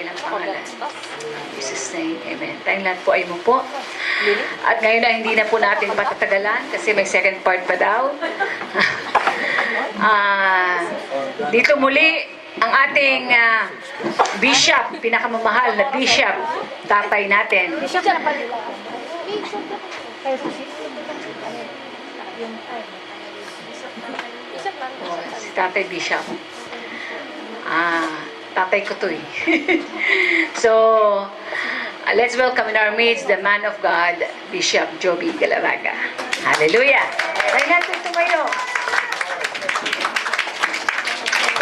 kanilang pangalan. In Jesus' name, amen. Tayong lahat po ay mo po. At ngayon na hindi na po natin patatagalan kasi may second part pa daw. Dito muli ang ating bishop, pinakamamahal na bishop, tatay natin. Si Tatay Bishop. Tatay ko to eh. So, let's welcome in our midst the man of God, Bishop Joby Galarraga. Hallelujah! Tayo natin tumayo.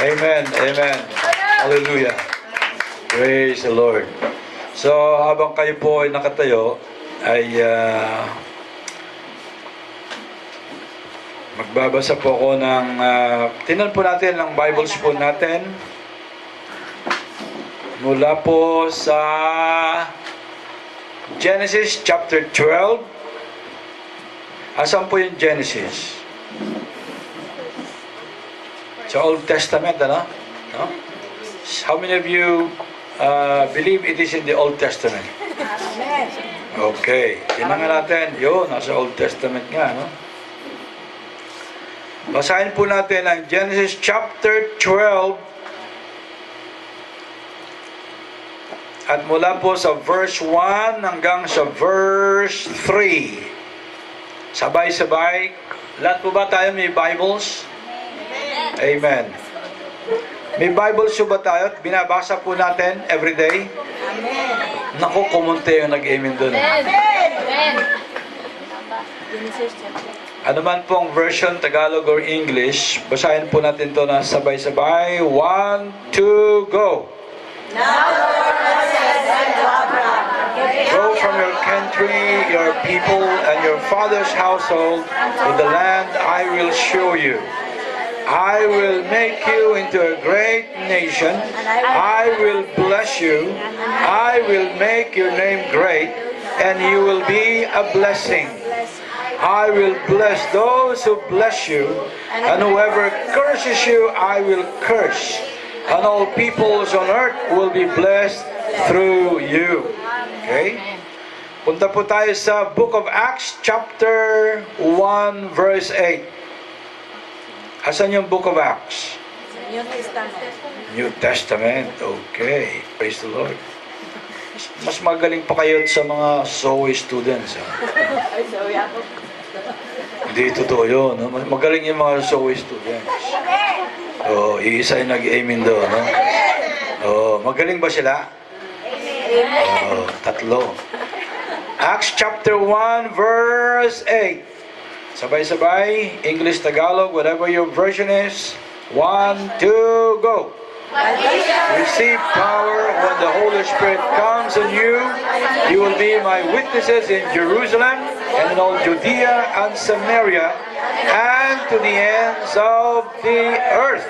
Amen, amen. Hallelujah. Praise the Lord. So, habang kayo po ay nakatayo, ay magbabasa po ako ng tingnan po natin ang Bibles po natin mula po sa Genesis chapter 12. Asan po yung Genesis? Sa Old Testament, ano? No? How many of you believe it is in the Old Testament? Okay. Tingnan nga natin. Yun, nasa Old Testament nga, no? Basahin po natin ang Genesis chapter 12 at mula po sa verse 1 hanggang sa verse 3. Sabay-sabay. Lahat po ba tayo may Bibles? Amen. May Bibles po ba tayo? Binabasa po natin every day? Amen. Naku, kumunti yung nag-amen doon. Amen. Ano man pong version, Tagalog or English, basahin po natin to na sabay-sabay. 1, 2, go! Now the Lord said unto Abraham, Go from your country, your people, and your father's household to the land I will show you. I will make you into a great nation. I will bless you. I will make your name great, and you will be a blessing. I will bless those who bless you, and whoever curses you, I will curse. And all peoples on earth will be blessed through you. Okay? Punta po tayo sa Book of Acts, chapter 1, verse 8. Asan yung Book of Acts? New Testament. New Testament. Okay. Praise the Lord. Mas magaling pa kayo sa mga Zoe students. Ha? Ay, sorry ako. Hindi totoo yun. No? Magaling yung mga Zoe students. Oh, iisa yung nag-amen doon. No? Oh, magaling ba sila? Oh, tatlo. Acts chapter 1 verse 8. Sabay-sabay, English, Tagalog, whatever your version is. 1, 2, go! Receive power when the Holy Spirit comes on you. You will be my witnesses in Jerusalem and in all Judea and Samaria and to the ends of the earth.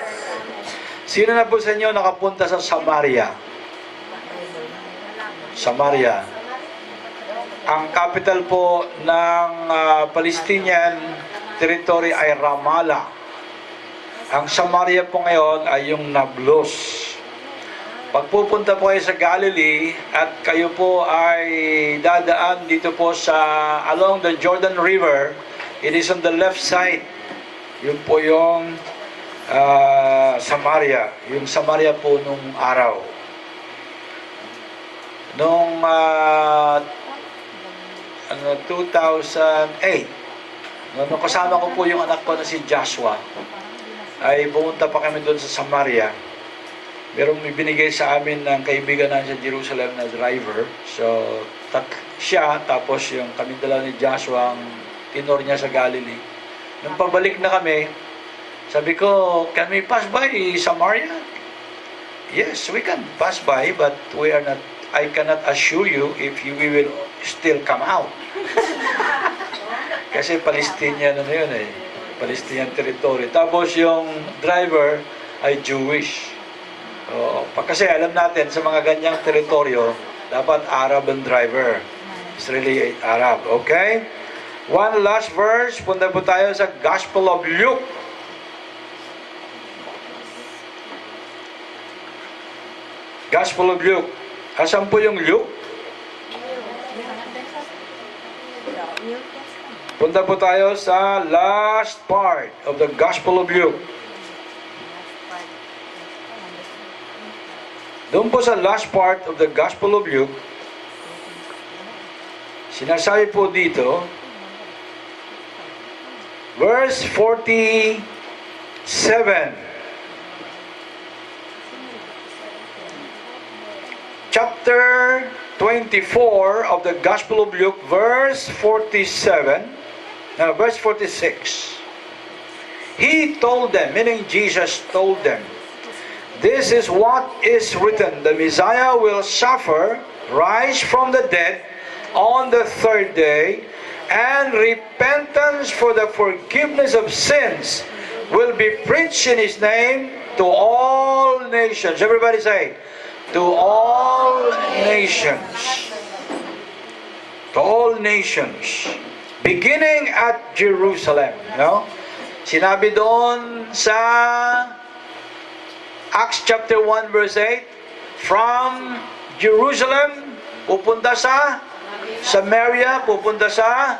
Sino na po sa inyo nakapunta sa Samaria? Samaria. Ang capital po ng Palestinian territory ay Ramallah. Ang Samaria po ngayon ay yung Nablus. Pagpupunta po kayo sa Galilee at kayo po ay dadaan dito po sa along the Jordan River, it is on the left side. Yun po yung Samaria. Yung Samaria po nung araw. Nung 2008, nung kasama ko po yung anak ko na si Joshua, ay pumunta pa kami doon sa Samaria. Merong ibinigay sa amin ng kaibigan namin sa Jerusalem na driver. So, siya, tapos yung kami dalawa ni Joshua, ang tinor niya sa Galilee. Nung pabalik na kami, sabi ko, can we pass by Samaria? Yes, we can pass by, but I cannot assure you if we will still come out. Kasi Palestinian na yun eh. Palestinian territory. Tapos yung driver ay Jewish. Kasi alam natin sa mga ganyang teritoryo, dapat Arab ang driver. Israeli Arab. Okay? One last verse. Punta po tayo sa Gospel of Luke. Gospel of Luke. Asan po yung Luke? Punta po tayo sa last part of the Gospel of Luke. Doon po sa last part of the Gospel of Luke, sinasabi po dito, verse 47. Chapter 24 of the Gospel of Luke, verse 46. He told them, meaning Jesus told them, this is what is written, the Messiah will suffer, rise from the dead on the third day, and repentance for the forgiveness of sins will be preached in His name to all nations. Everybody say, to all nations. To all nations. Beginning at Jerusalem. No? Sinabi doon sa Acts chapter 1 verse 8, from Jerusalem, pupunta sa Samaria, pupunta sa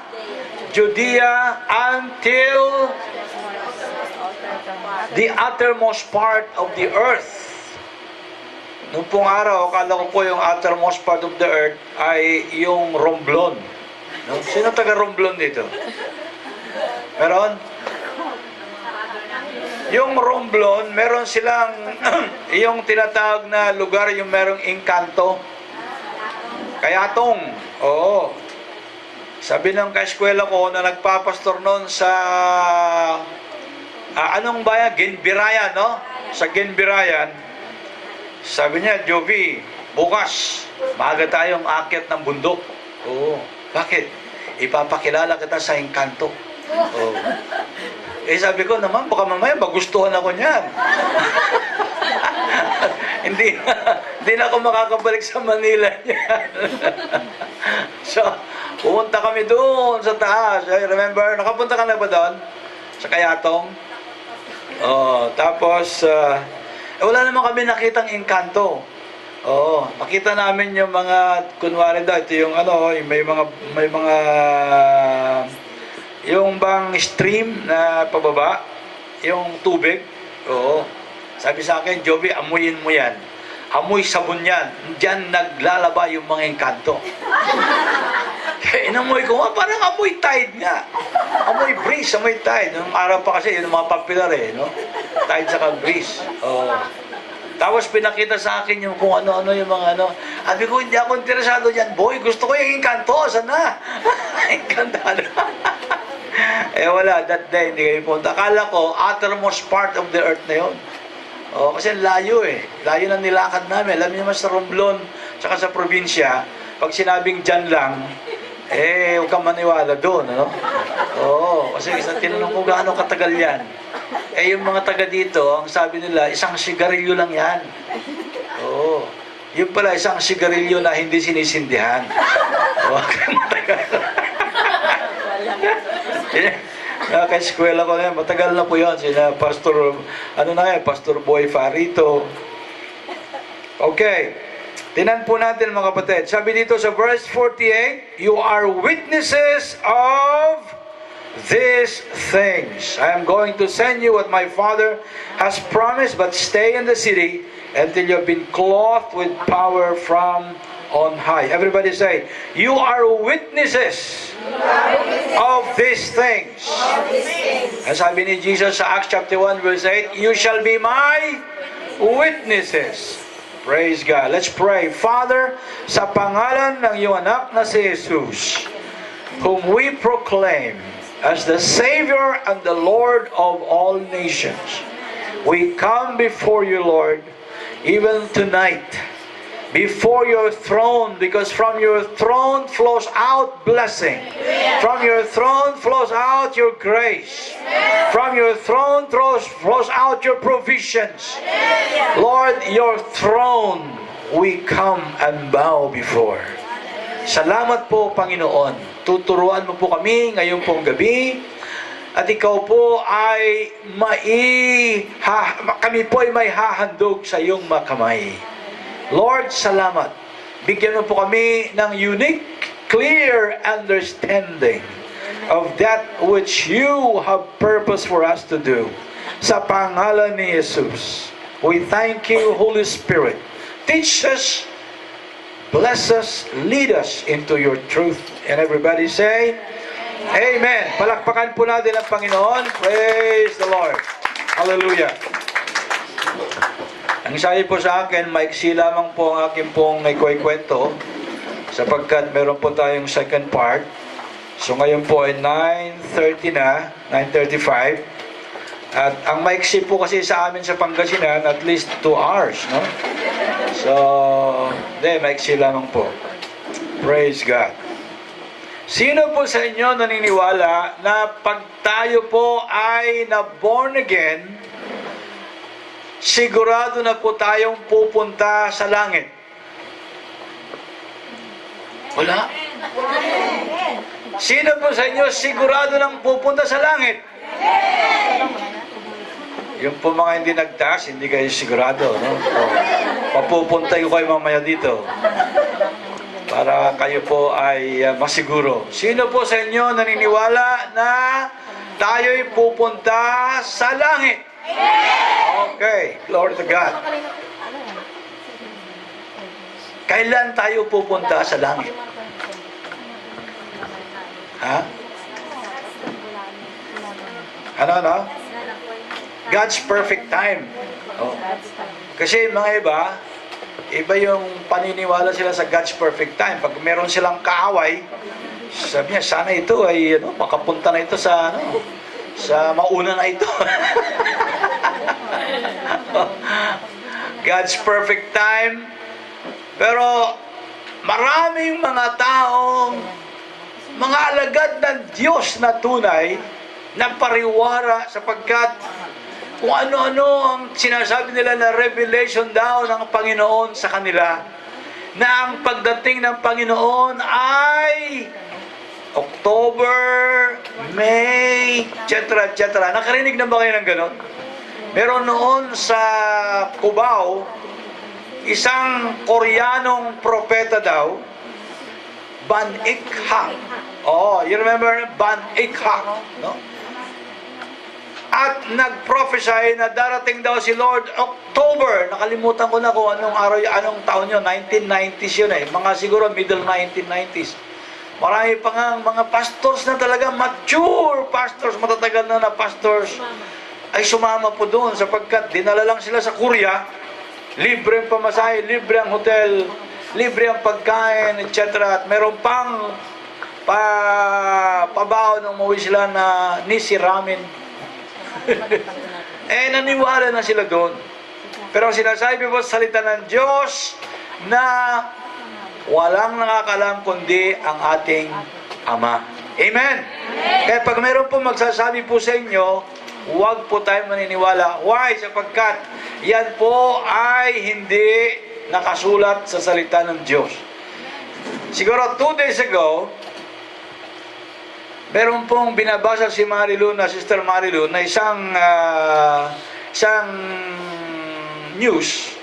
Judea, until the uttermost part of the earth. Noong pong araw, akala ko po yung uttermost part of the earth ay yung Romblon. No? Sino taga Romblon dito? Meron? Yung Romblon, meron silang yung tinatawag na lugar, yung merong engkanto. Kayatong. Oo. Sabi ng kaeskwela ko na nagpapastor noon sa anong bayan? Ginbirayan, no? Sa Ginbirayan. Sabi niya, Jovi, bukas, maaga tayong akyat ng bundok. Oo. Bakit? Ipapakilala kita sa engkanto. Oo. Eh sabi ko naman, baka mamaya magustuhan ako niyan. hindi na ako makakabalik sa Manila niyan. So, pumunta kami doon sa taas. Remember, nakapunta ka na ba doon? Sa Kayatong? Oh, tapos, wala naman kami nakitang engkanto. Oo, nakita namin yung mga, kunwari daw, ito yung ano, may mga, yung bang stream na pababa, yung tubig. Oo. Sabi sa akin, Joby, amuyin mo yan. Amoy sabon yan. Diyan naglalaba yung mga engkanto. Kaya inamoy ko, parang amoy tide nga. Amoy breeze, amoy tide. Nung araw pa kasi, yun ang mga popular no? Tide saka breeze. Oo. Tapos pinakita sa akin yung kung ano-ano yung mga ano. Sabi ko, hindi ako interesado dyan. Boy, gusto ko yung engkanto. Saan na? Engkantado. Eh wala, that day hindi kayo punta. Akala ko, uttermost part of the earth na yun. Oh, kasi layo Layo ng nilakad namin. Alam niyo naman sa Romblon, tsaka sa probinsya, pag sinabing dyan lang, huwag kang maniwala doon, ano? Oo, kasi tinanong ko gaano katagal yan. Yung mga taga dito, ang sabi nila, isang sigarilyo lang yan. Oo. Yung pala, isang sigarilyo na hindi sinisindihan. Huwag kang matagal. Naka-eskwela ko na yan. Matagal na po yun. Sina Pastor, Pastor Boy Farito. Okay. Tinan po natin mga kapatid. Sabi dito sa verse 48, you are witnesses of these things. I am going to send you what my Father has promised, but stay in the city until you have been clothed with power from on high. Everybody say, you are witnesses of these things. As sabi ni Jesus sa Acts chapter 1 verse 8, you shall be my witnesses. Praise God. Let's pray. Father, sa pangalan ng iyong anak na si Jesus, whom we proclaim as the Savior and the Lord of all nations, we come before you, Lord, even tonight, before your throne, because from your throne flows out blessing. From your throne flows out your grace. From your throne flows out your provisions. Lord, your throne we come and bow before. Salamat po, Panginoon. Tuturuan mo po kami ngayon pong gabi. At ikaw po ay kami po ay may hahandog sa iyong makamay. Lord, salamat. Bigyan mo po kami ng unique, clear understanding of that which you have purpose for us to do. Sa pangalan ni Jesus, we thank you, Holy Spirit. Teach us, bless us, lead us into your truth. And everybody say, Amen. Palakpakan po natin ang Panginoon. Praise the Lord. Hallelujah. Ang sabi po sa akin, maiksi lamang po ang aking pong ikwento sapagkat meron po tayong second part. So ngayon po ay 9:30 na, 9:35. At ang maiksi po kasi sa amin sa Pangasinan, at least 2 hours, no? So, maiksi lamang po. Praise God. Sino po sa inyo naniniwala na pag tayo po ay na-born again, sigurado na po tayong pupunta sa langit? Wala? Sino po sa inyo sigurado nang pupunta sa langit? Yung po mga hindi nagtaas, hindi kayo sigurado, no? O, papupunta ko kayo mamaya dito para kayo po ay masiguro. Sino po sa inyo naniniwala na tayo'y pupunta sa langit? Okay, glory to God. Kailan tayo pupunta sa langit? Ha? Ano? God's perfect time. Oh. Kasi mga iba yung paniniwala sila sa God's perfect time. Pag meron silang kaaway, sabi niya, sana ito ay makapunta na ito sa sa mauna na ito. God's perfect time. Pero maraming mga taong mga alagad ng Diyos na tunay na pariwara sapagkat kung ano-ano ang sinasabi nila na revelation daw ng Panginoon sa kanila, na ang pagdating ng Panginoon ay October, May, etc. etc. Nakarinig na ba kayo ng ganon? Meron noon sa Cubao, isang Koreanong propeta daw, Ban Ik-ha. Oh, you remember Ban Ik-ha, no? At nag-prophesy na darating daw si Lord October. Nakalimutan ko na kung anong araw, anong taon yun. 1990s yun eh. Mga siguro middle 1990s. Marami pa nga mga pastors na talaga, mature pastors, matatagal na pastors, ay sumama po doon sapagkat dinala lang sila sa Korea. Libre ang pamasahe, libre ang hotel, libre ang pagkain, etc. At meron pang pabaho nung umuwi sila na nisi ramen. Naniwala na sila doon. Pero sinasabi po sa salita ng Diyos na walang nakakalam kundi ang ating Ama. Amen? Kaya pag meron po magsasabi po sa inyo, huwag po tayo maniniwala. Why? Sapagkat yan po ay hindi nakasulat sa salita ng Diyos. Siguro 2 days ago, meron pong binabasa si Marilu, na Sister Marilu, na isang news,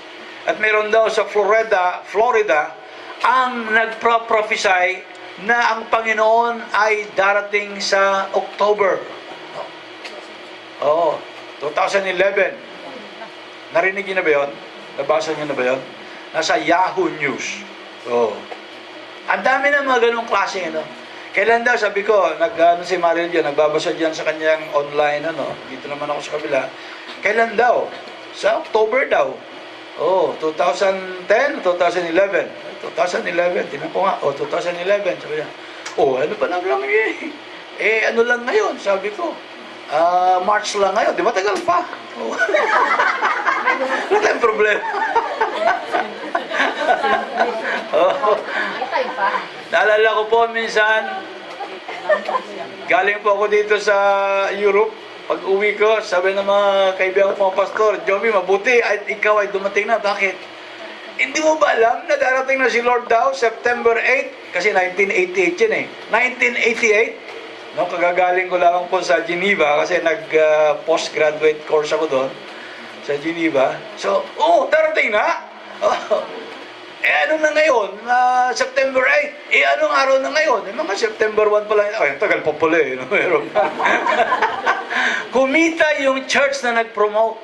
at meron daw sa Florida, ang nagpro-prophesy na ang Panginoon ay darating sa October. Oo, 2011. Narinig niyo na ba yun? Nabasa niyo na ba yun? Nasa Yahoo News. Oo. Ang dami na mga ganong klase, Kailan daw, sabi ko, si Mariel dyan, nagbabasa dyan sa kanyang online, dito naman ako sa kabila. Kailan daw? Sa October daw. 2010, 2011. 2011, tinan ko nga, 2011, sabi niya. Ano pa lang ano lang ngayon, sabi ko. March lang ngayon, di matagal pa. Wala tayong problema. Naalala ko po minsan, galing po ako dito sa Europe. Pag uwi ko, sabi ng mga kaibigan ko mga pastor, Joby, mabuti at ikaw ay dumating na. Bakit? Hindi mo ba alam na darating na si Lord daw September 8? Kasi 1988 yun eh. 1988, kagagaling ko lang po sa Geneva kasi nag-postgraduate course ako doon sa Geneva. So, darating na. ano na ngayon? September 8. Anong araw na ngayon? Mga September 1 pa lang. Ay, tagal pa pala eh. No? Meron pa. Kumita yung church na nag-promote.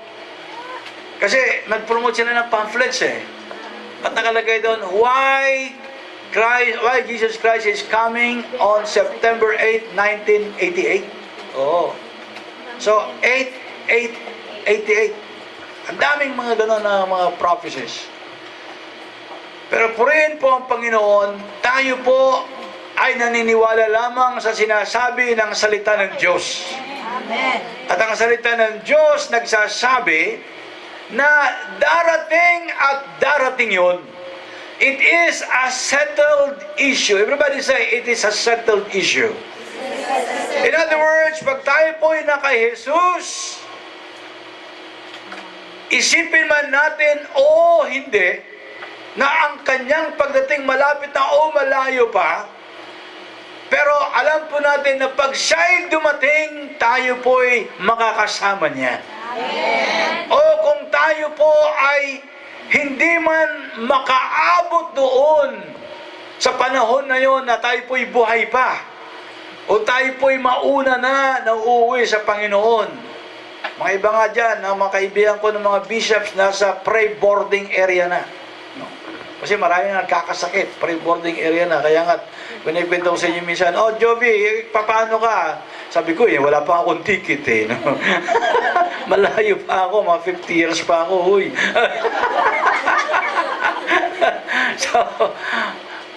Kasi nag-promote sila ng pamphlets eh. At nakalagay doon, why Jesus Christ is coming on September 8, 1988. Oh. So, 888. Ang daming mga gano'n na mga prophecies. Pero purihin po ang Panginoon, tayo po ay naniniwala lamang sa sinasabi ng salita ng Diyos. Amen. At ang salita ng Diyos nagsasabi na darating at darating yun. It is a settled issue. Everybody say, it is a settled issue. In other words, pag tayo po ay na kay Jesus, isipin man natin o hindi, na ang kanyang pagdating malapit na o malayo pa, pero alam po natin na pag siya'y dumating, tayo po'y makakasama niya. Amen. O kung tayo po ay hindi man makaabot doon sa panahon na yon na tayo po'y buhay pa, o tayo po'y mauna na uuwi sa Panginoon. Mga iba nga dyan, ang mga kaibigan ko ng mga bishops nasa pre-boarding area na. Kasi maraming nagkakasakit, pre-boarding area na. Kaya nga, kunikwento ko sa inyo minsan, oh, Joby, paano ka? Sabi ko, wala pa akong ticket eh. No? Malayo pa ako, mga 50 years pa ako, huy. So,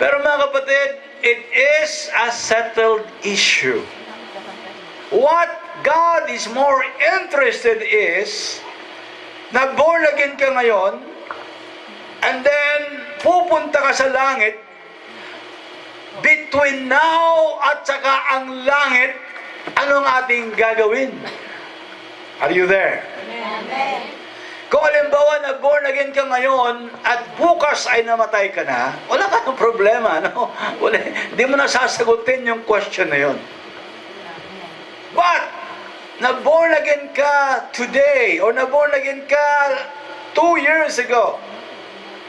pero mga kapatid, it is a settled issue. What God is more interested is, na born again ka ngayon, and then, pupunta ka sa langit, between now at saka ang langit, anong ating gagawin? Are you there? Amen. Kung halimbawa na born again ka ngayon at bukas ay namatay ka na, wala kang problema, no? Hindi mo na sasagutin yung question na yun. But, na born again ka today, or na born again ka 2 years ago,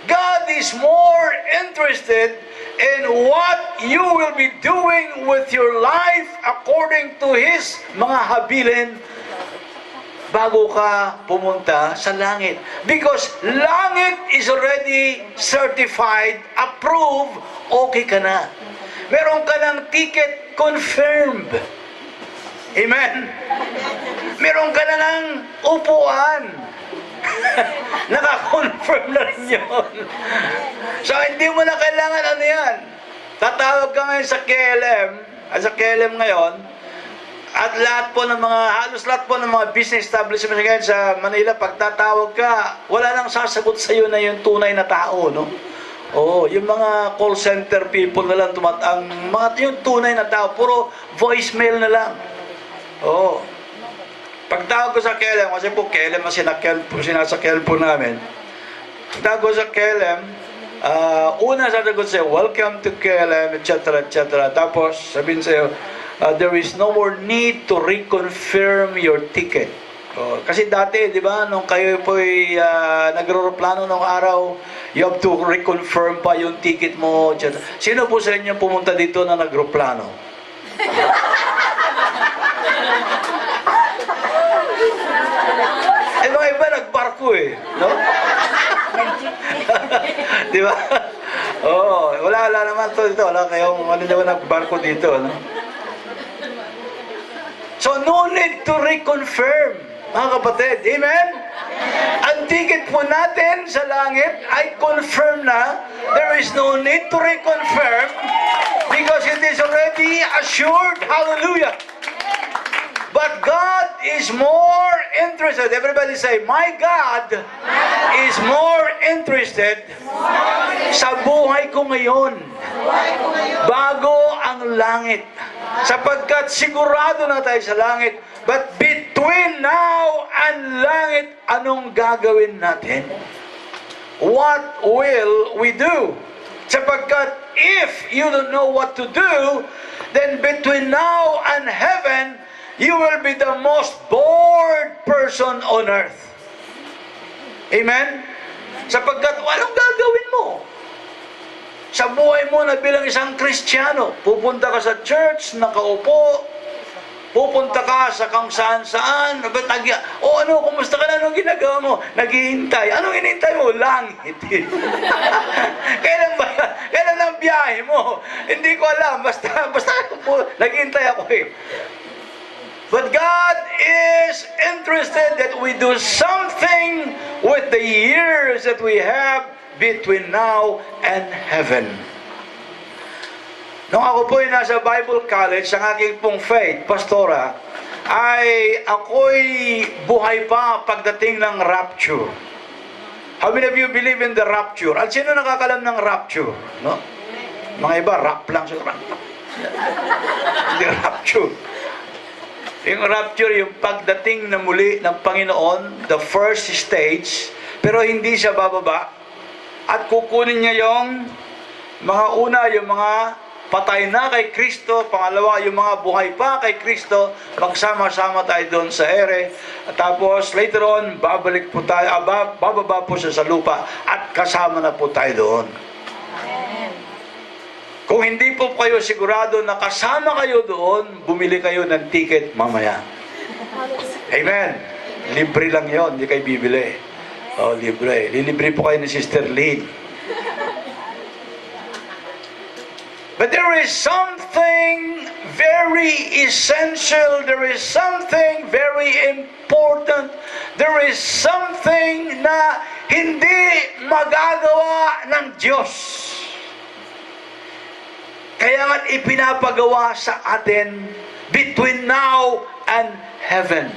God is more interested in what you will be doing with your life according to His mga habilin bago ka pumunta sa langit. Because langit is already certified, approved, okay ka na. Meron ka ng ticket confirmed. Amen? Meron ka na ng upuan. Naka-confirm na rin yun. So, hindi mo na kailangan ano yan. Tatawag ka ngayon sa KLM, sa KLM ngayon, at lahat po ng mga, halos lahat po ng mga business establishment ngayon sa Manila, pag tatawag ka, wala nang sasagot sa iyo na yung tunay na tao, no? Oo, yung mga call center people na lang, yung tunay na tao, puro voicemail na lang. Oo. Pagtawag ko sa KLM, kasi po KLM ang sinasakyan po namin. Pagtawag ko sa KLM, una sasagot sa'yo, welcome to KLM, etc., etc. Tapos, sabihin sa'yo, there is no more need to reconfirm your ticket. Kasi dati, di ba, nung kayo po'y nagro-plano nung araw, you have to reconfirm pa yung ticket mo, etc. Sino po sa inyo pumunta dito na nagro-plano? Mga iba nagbarko eh, no? Di ba? Oo, wala naman to dito. Wala kayong nagbarko dito, no? So, no need to reconfirm, mga kapatid. Amen? Ang ticket po natin sa langit ay confirm na. There is no need to reconfirm because it is already assured. Hallelujah! But God is more interested. Everybody say, my God is more interested sa buhay ko ngayon bago ang langit. Sapagkat sigurado na tayo sa langit. But between now and langit, anong gagawin natin? What will we do? Sapagkat if you don't know what to do, then between now and heaven, you will be the most bored person on earth. Amen? Sapagkat walang gagawin mo. buhay mo na bilang isang Kristiyano. Pupunta ka sa church, nakaupo, pupunta ka sa kung saan-saan, kumusta ka na, anong ginagawa mo? Naghihintay. Anong hinihintay mo? Langit. Kailan ba? Kailan ang biyahe mo? Hindi ko alam. Basta naghihintay ako eh. But God is interested that we do something with the years that we have between now and heaven. Nung ako po'y nasa Bible College, ang aking pong faith, pastora, ay ako'y buhay pa pagdating ng rapture. How many of you believe in the rapture? At sino nakakalam ng rapture? No? Mga iba, rap lang sa rap. The rapture. Yung rapture, yung pagdating na muli ng Panginoon, the first stage, pero hindi siya bababa. At kukunin niya yung mga una, yung mga patay na kay Kristo, pangalawa, yung mga buhay pa kay Kristo, magsama-sama tayo doon sa ere. At tapos, later on, babalik po tayo, bababa po siya sa lupa, at kasama na po tayo doon. Amen. Kung hindi po kayo sigurado na kasama kayo doon, bumili kayo ng ticket mamaya. Amen. Libre lang yon, hindi kayo bibili. Oh, libre. Lilibre po kayo ni Sister Lynn. But there is something very essential, there is something very important, there is something na hindi magagawa ng Diyos. Kaya nga ipinapagawa sa atin between now and heaven.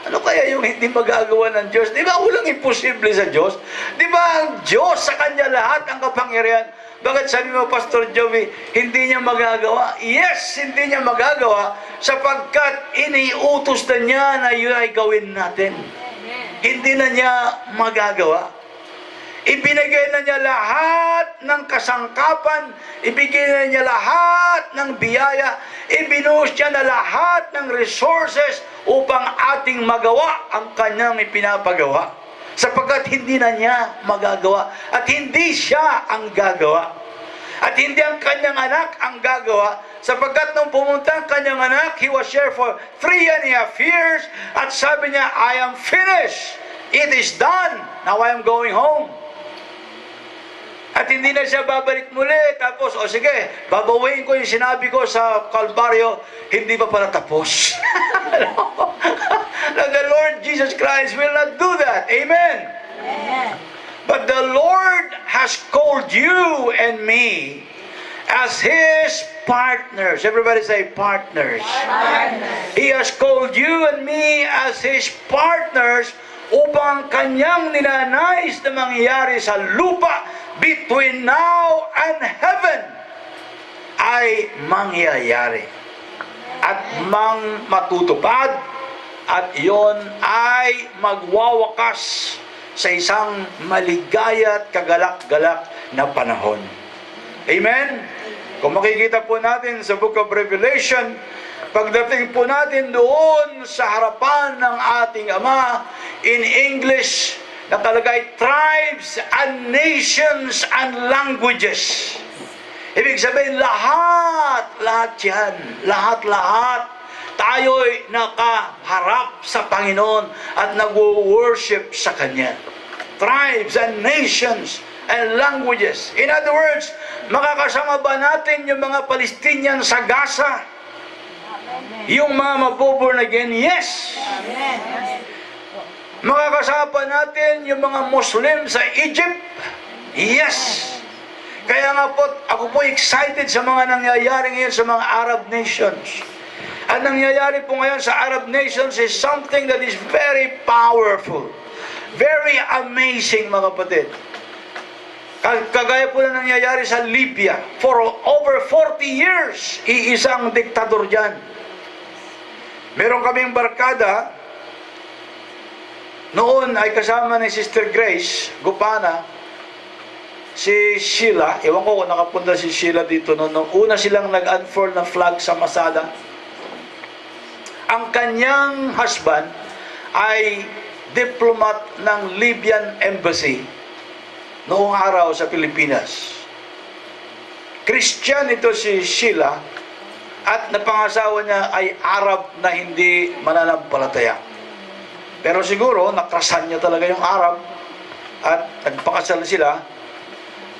Ano kaya yung hindi magagawa ng Diyos? Di ba walang imposible sa Diyos? Di ba ang Diyos sa Kanya lahat ang kapangyarihan? Bakit sabi mo, Pastor Joey, hindi niya magagawa? Yes, hindi niya magagawa sapagkat iniutos na niya na yun ay gawin natin. Hindi na niya magagawa. Ibinigay na niya lahat ng kasangkapan, ibigay na niya lahat ng biyaya, ibinuhos niya na lahat ng resources upang ating magawa ang kanyang ipinapagawa. Sapagkat hindi na niya magagawa at hindi siya ang gagawa. At hindi ang kanyang anak ang gagawa sapagkat nung pumunta ang kanyang anak, he was here for 3.5 years at sabi niya, I am finished. It is done. Now I am going home. At hindi na siya babalik muli. Tapos, sige, babawiin ko yung sinabi ko sa Kalbaryo, hindi pa pala tapos. Now, the Lord Jesus Christ will not do that. Amen. Amen. But the Lord has called you and me as His partners. Everybody say partners. Partners. He has called you and me as His partners upang kanyang ninanais na mangyari sa lupa between now and heaven ay mangyayari at matutupad at iyon ay magwawakas sa isang maligaya at kagalak-galak na panahon. Amen? Kung makikita po natin sa Book of Revelation, pagdating po natin doon sa harapan ng ating Ama, in English, nakalagay tribes and nations and languages. Ibig sabihin, lahat yan, lahat tayo'y nakaharap sa Panginoon at nag-worship sa Kanya. Tribes and nations and languages. In other words, makakasama ba natin yung mga Palestinian sa Gaza? Yung mga maboborn again? Yes. Makakasama natin yung mga Muslim sa Egypt? Yes. Kaya nga po, ako po excited sa mga nangyayari ngayon sa mga Arab nations. Ang nangyayari po ngayon sa Arab nations is something that is very powerful. Very amazing, mga kapatid. Kagaya po na nangyayari sa Libya. For over 40 years, iisang diktador dyan. Meron kaming barkada, noon ay kasama ni Sister Grace Gupana, si Sheila, ewan ko kung nakapunta si Sheila dito noon, nung una silang nag-unfurl na flag sa Masada. Ang kanyang husband ay diplomat ng Libyan Embassy noong araw sa Pilipinas. Christian ito si Sheila at napangasawa niya ay Arab na hindi mananampalataya. Pero siguro, nakrasan niya talaga yung Arab at nagpakasal sila.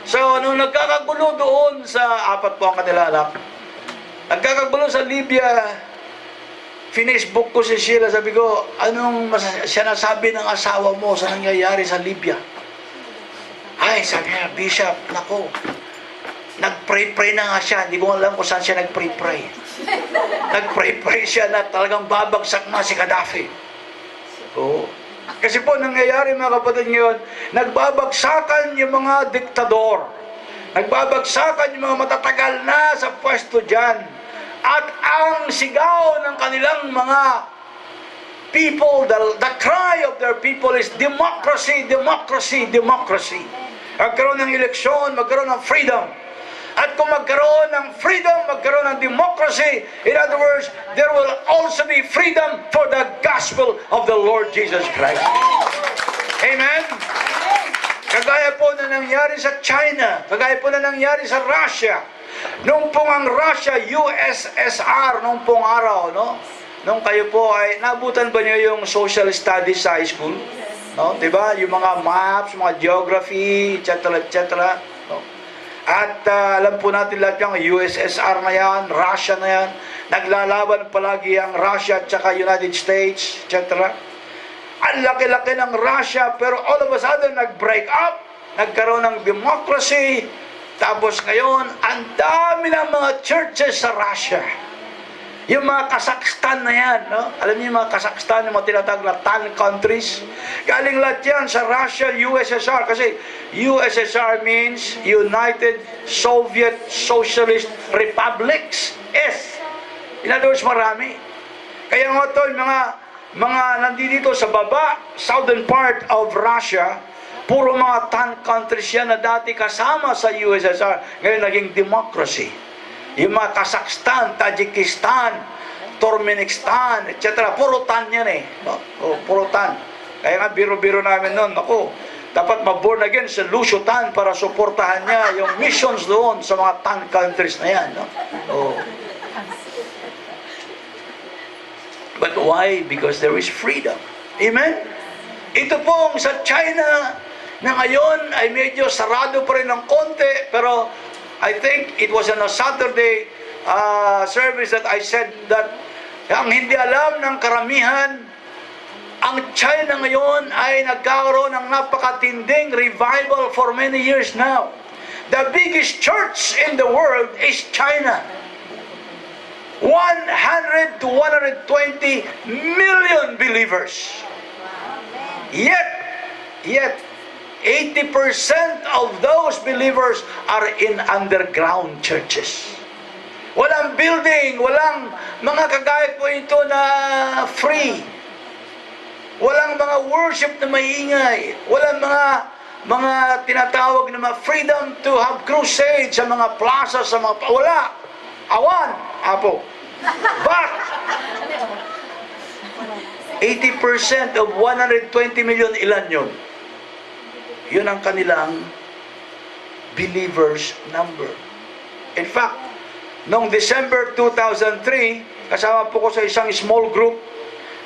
So, nung nagkakagulo doon sa apat po ang kanila anak, nagkakagulo sa Libya, Facebook ko si Sheila, sabi ko, anong siya nasabi ng asawa mo sa nangyayari sa Libya? Ay, sabi niya, Bishop, nako, nag-pray-pray na nga siya. Hindi ko alam kung saan siya nag-pray-pray. Nag-pray-pray siya na talagang babagsak na si Gaddafi. Oo. Kasi po, nangyayari mga kapatid ngayon, nagbabagsakan yung mga diktador. Nagbabagsakan yung mga matatagal na sa pwesto dyan. At ang sigaw ng kanilang mga people, the cry of their people is democracy, democracy, democracy. Magkaroon ng eleksyon, magkaroon ng freedom. At kung magkaroon ng freedom, magkaroon ng democracy, in other words, there will also be freedom for the gospel of the Lord Jesus Christ. Amen? Kagaya po na nangyari sa China, kagaya po na nangyari sa Russia. Nung pong ang Russia, USSR, nung pong araw, no? Nung kayo po ay, nabutan ba niyo yung social studies sa high school? No? Diba? Yung mga maps, mga geography, etc., etc., no? At alam po natin lahat yung USSR na yan, Russia na yan, naglalaban palagi ang Russia at saka United States, etc. Ang laki-laki ng Russia, pero all of a sudden, nag-break up, nagkaroon ng democracy, tapos ngayon, ang dami ng mga churches sa Russia. Yung mga Kazakhstan na yan, no? Alam niyo yung mga Kazakhstan, yung mga tinatawag na TAN countries? Galing lahat yan sa Russia, USSR. Kasi USSR means United Soviet Socialist Republics. S. In other words, marami. Kaya nga ito, yung mga nandito sa baba, southern part of Russia, puro mga TAN countries yan na dati kasama sa USSR. Ngayon naging democracy. Yung mga Kazakhstan, Tajikistan, Turkmenistan, etc. Puro TAN yan eh. No? O, puro TAN. Kaya nga biro-biro namin noon, ako, dapat ma-born again sa Lucio TAN para suportahan niya yung missions doon sa mga TAN countries na yan. No? O. But why? Because there is freedom. Amen? Ito pong sa China na ngayon ay medyo sarado pa rin ng konti, pero I think it was on a Saturday service that I said that ang hindi alam ng karamihan, ang China ngayon ay nagkaroon ng napakatinding revival for many years now. The biggest church in the world is China. 100 to 120 million believers. Yet, 80% of those believers are in underground churches. Walang building, walang mga kagaya po ito na free. Walang mga worship na maingay. Walang mga tinatawag na mga freedom to have crusade sa mga plaza, sa mga... Wala. Awan. Apo. But 80% of 120 million, ilan yun? Yun ang kanilang believers number. In fact, noong December 2003, kasama po ko sa isang small group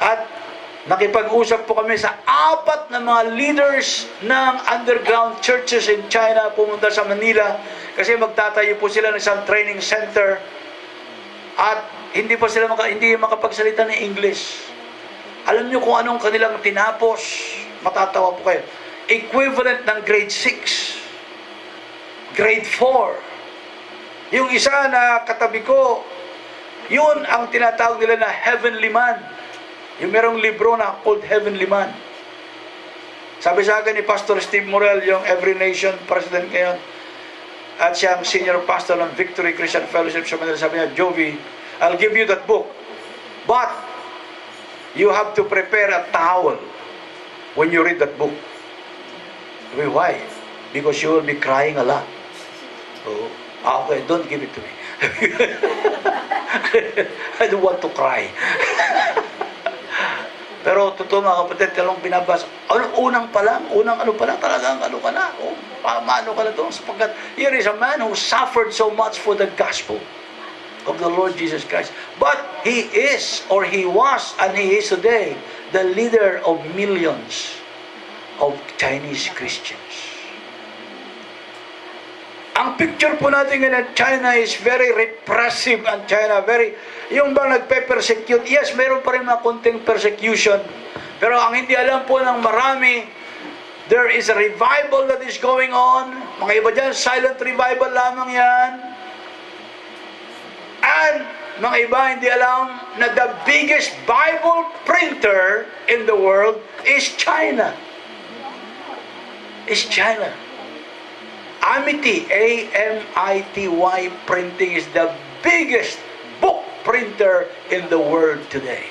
at nakipag-usap po kami sa 4 na mga leaders ng underground churches in China, pumunta sa Manila kasi magtatayo po sila ng isang training center at hindi makapagsalita ng English. Alam niyo kung anong kanilang tinapos? Matatawa po kayo. Equivalent ng grade 6, grade 4. Yung isa na katabi ko, yun ang tinatawag nila na Heavenly Man. Yung merong libro na called Heavenly Man. Sabi sa akin ni Pastor Steve Morel, yung Every Nation President ngayon, at siyang senior pastor ng Victory Christian Fellowship sa Manila, sabi niya, Jovi, I'll give you that book, but you have to prepare a towel when you read that book. Why? Because you will be crying a lot. Oh, okay, don't give it to me. I don't want to cry. Pero totoo mga kapatid, talong binabasa, unang ano pa lang, talagang ano ka na, paano ka na doon, sapagkat here is a man who suffered so much for the gospel of the Lord Jesus Christ. But he is, or he was, and he is today, the leader of millions of Chinese Christians. Ang picture po natin ngayon, China is very repressive, and China yung bang nagpe-persecute, yes, meron pa rin mga konting persecution, pero ang hindi alam po ng marami, there is a revival that is going on. Mga iba dyan, silent revival lamang yan. And mga iba hindi alam na the biggest Bible printer in the world is China. Is China. Amity, A-M-I-T-Y printing is the biggest book printer in the world today.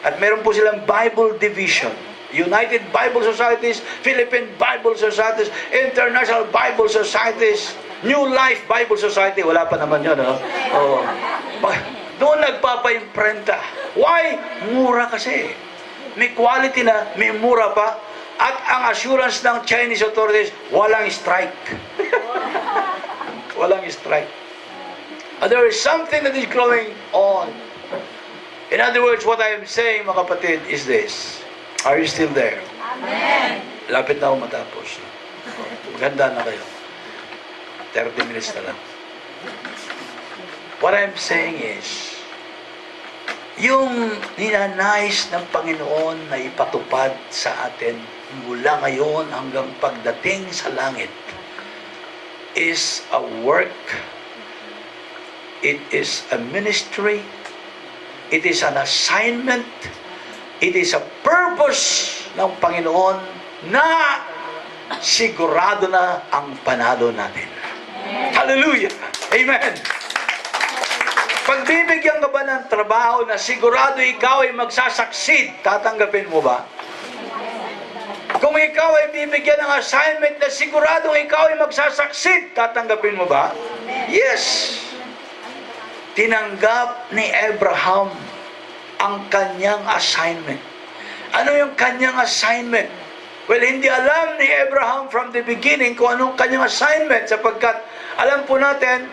At meron po silang Bible division. United Bible Societies, Philippine Bible Societies, International Bible Societies, New Life Bible Society. Wala pa naman yun, no? Oh. Doon nagpapa-imprenta. Why? Mura kasi. May quality na, may mura pa. At ang assurance ng Chinese authorities, walang strike. Walang strike. And there is something that is growing on. In other words, what I am saying, mga kapatid, is this. Are you still there? Amen. Lapit na ako matapos. Maganda na kayo. 30 minutes na lang. What I'm saying is, yung ninanais ng Panginoon na ipatupad sa atin mula ngayon hanggang pagdating sa langit is a work, it is a ministry, it is an assignment, it is a purpose ng Panginoon na sigurado na ang panalo natin. Hallelujah! Amen! Pagbibigyan ka ba ng trabaho na sigurado ikaw ay magsasucceed, tatanggapin mo ba? Kung ikaw ay bibigyan ng assignment na siguradong ikaw ay magsasucceed, tatanggapin mo ba? Yes! Tinanggap ni Abraham ang kanyang assignment. Ano yung kanyang assignment? Well, hindi alam ni Abraham from the beginning kung anong kanyang assignment, sapagkat alam po natin,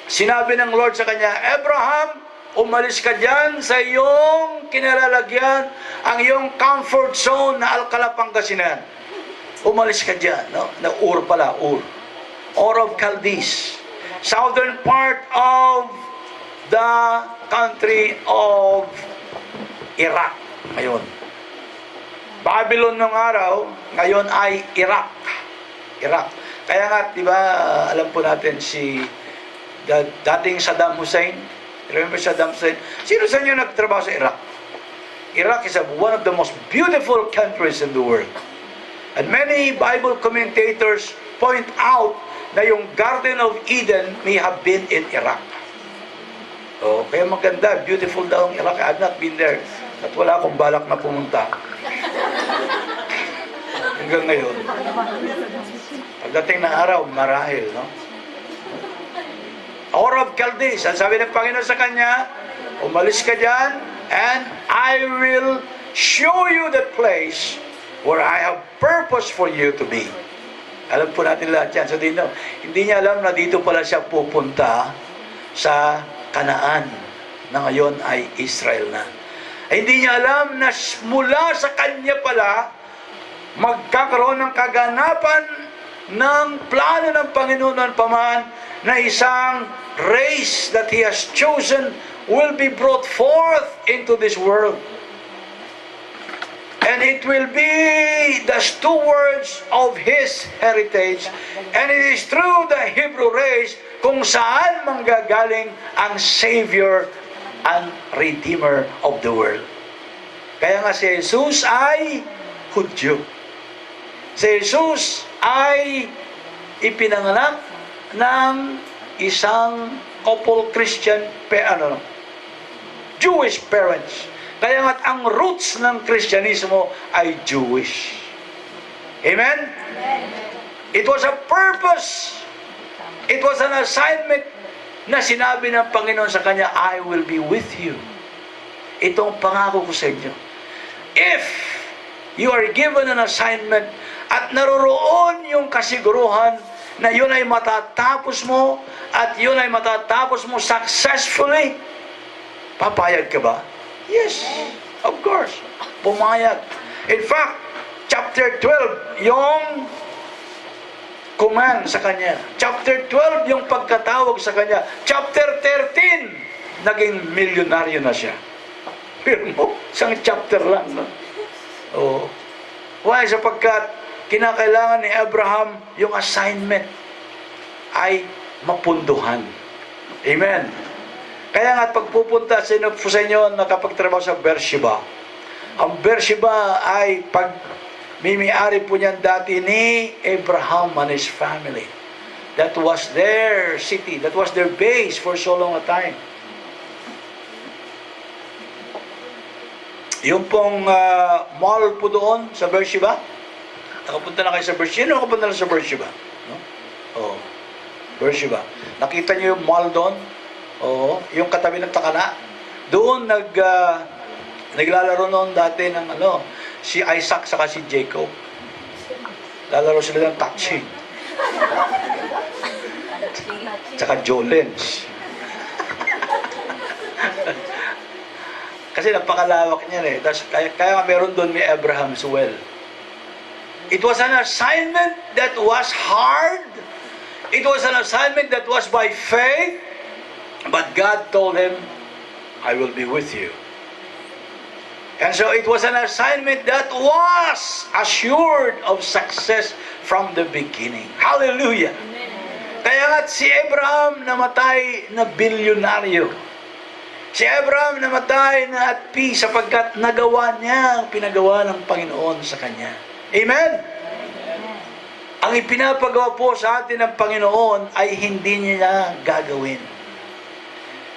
sinabi ng Lord sa kanya, Abraham, umalis ka dyan sa iyong kinalalagyan, ang iyong comfort zone na Alcalapangasinan. Umalis ka dyan, no? Na Ur pala, Ur. Ur of Chaldees. Southern part of the country of Iraq. Ngayon. Babylon nung araw, ngayon ay Iraq. Iraq. Kaya nga, di ba, alam po natin si dating Saddam Hussein. Remember Saddam Hussein? Sino sa inyo nagtrabaho sa Iraq? Iraq is one of the most beautiful countries in the world. And many Bible commentators point out na yung Garden of Eden may have been in Iraq. Oh, kaya maganda, beautiful daw ang Iraq. I have not been there. At wala akong balak na pumunta. Hanggang ngayon. Pagdating ng araw, marahil, no? Ur of Chaldees, ang sabi ng Panginoon sa kanya, umalis ka dyan, and I will show you the place where I have purpose for you to be. Alam po natin lahat yan. So, hindi niya alam na dito pala siya pupunta sa Kanaan, na ngayon ay Israel na. Hindi niya alam na mula sa kanya pala, magkakaroon ng kaganapan ng plano ng Panginoon ng Paman na isang race that He has chosen will be brought forth into this world. And it will be the stewards of His heritage. And it is through the Hebrew race kung saan manggagaling ang Savior and Redeemer of the world. Kaya nga si Jesus ay Hudyo. Si Jesus ay ipinanganak ng isang couple Christian Jewish parents. Kaya nga't ang roots ng Kristyanismo ay Jewish. Amen? It was a purpose. It was an assignment na sinabi ng Panginoon sa kanya, I will be with you. Ito ang pangako ko sa inyo. If you are given an assignment at naroroon yung kasiguruhan na yun ay matatapos mo at yun ay matatapos mo successfully, papayag ka ba? Yes, of course. Pumayag. In fact, chapter 12, yung command sa kanya. Chapter 12, yung pagkatawag sa kanya. Chapter 13, naging milyonaryo na siya. Pero mo, isang chapter lang. No? Oh. Why? Sapagkat kinakailangan ni Abraham yung assignment ay mapunduhan. Amen. Kaya nga pagpupunta sa inyo nakapagtrabaho sa Beersheba, ang Beersheba ay mimiari po niyan dati ni Abraham and his family. That was their city. That was their base for so long a time. Yung pong mall po doon sa Beersheba, nakapunta na kayo sa Beersheba. Sino nakapunta na sa Beersheba? No? Oh, Beersheba. Nakita niyo yung mall doon? Oo, yung katabi ng Takana. Doon naglalaro noon dati ng si Isaac saka si Jacob. Lalaro sila ng touching. Tsaka Jolens. Kasi napakalawak niya eh. Kaya nga meron doon ni Abraham as well. It was an assignment that was hard. It was an assignment that was by faith. But God told him, I will be with you. And so it was an assignment that was assured of success from the beginning. Hallelujah! Kaya nga si Abraham namatay na bilyonaryo. Si Abraham namatay na at peace sapagkat nagawa niya ang pinagawa ng Panginoon sa kanya. Amen? Ang ipinapagawa po sa atin ng Panginoon ay hindi niya gagawin.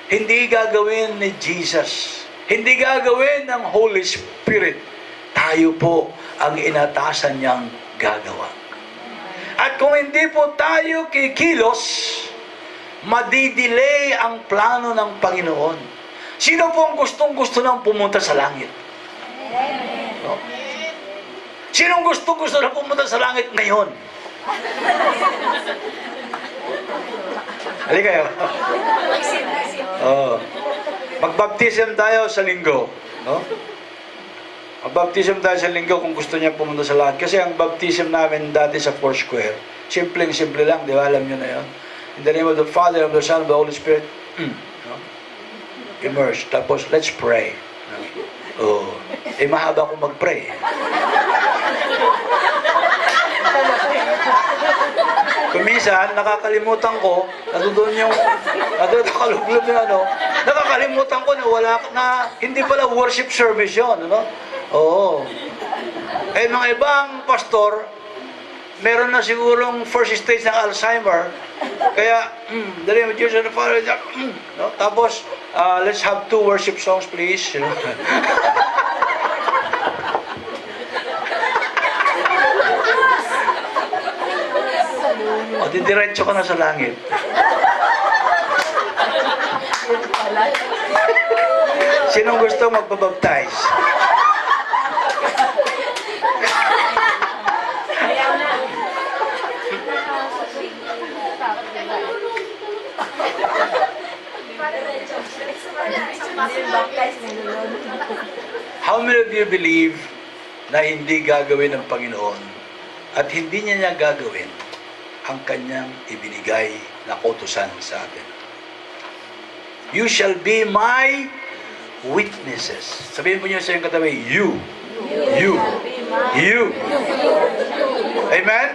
Hindi gagawin ni Jesus. Hindi gagawin ng Holy Spirit. Tayo po ang inatasan niyang gagawa. At kung hindi po tayo kikilos, madidelay ang plano ng Panginoon. Sino po ang gustong-gusto nang pumunta sa langit? No? Sinong gustong-gusto nang pumunta sa langit ngayon? Halika kayo. Magbaptism tayo sa linggo. No? Magbaptism tayo sa linggo kung gusto niya pumunta sa langit. Kasi ang baptism namin dati sa Foursquare, simpleng-simple lang, di ba? Alam niyo na yun. In the name of the Father, of the Son, of the Holy Spirit. No? Immerse. Tapos, let's pray. No? Mahaba akong mag-pray. Kuminsan, nakakalimutan ko, nandun yung, kaluglog na nakakalimutan ko na hindi pala worship service yun, Oo. Eh, mga ibang pastor, meron na sigurong first stage ng Alzheimer, kaya, the name of Jesus and the Father, no? Tapos, let's have 2 worship songs, please, O, didiretso ka na sa langit. Sinong gusto magpabaptize? How many of you believe na hindi gagawin ng Panginoon at hindi niya gagawin ang kanyang ibinigay na kautusan sa atin? You shall be my witnesses. Sabihin mo niyo sa iyong katabi, you. Amen?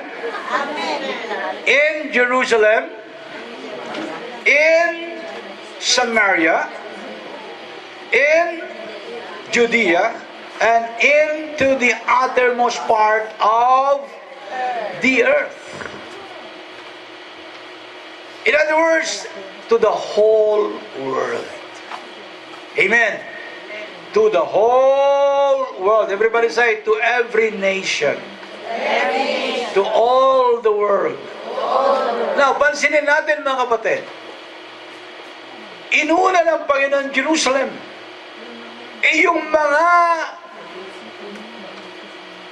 In Jerusalem, in Samaria, in Judea, and into the uttermost part of the earth. In other words, to the whole world. Amen. To the whole world. Everybody say, to every nation. To all the world. Now, pansinin natin mga kapatid. Inuna ng Panginoon Jerusalem. Yung mga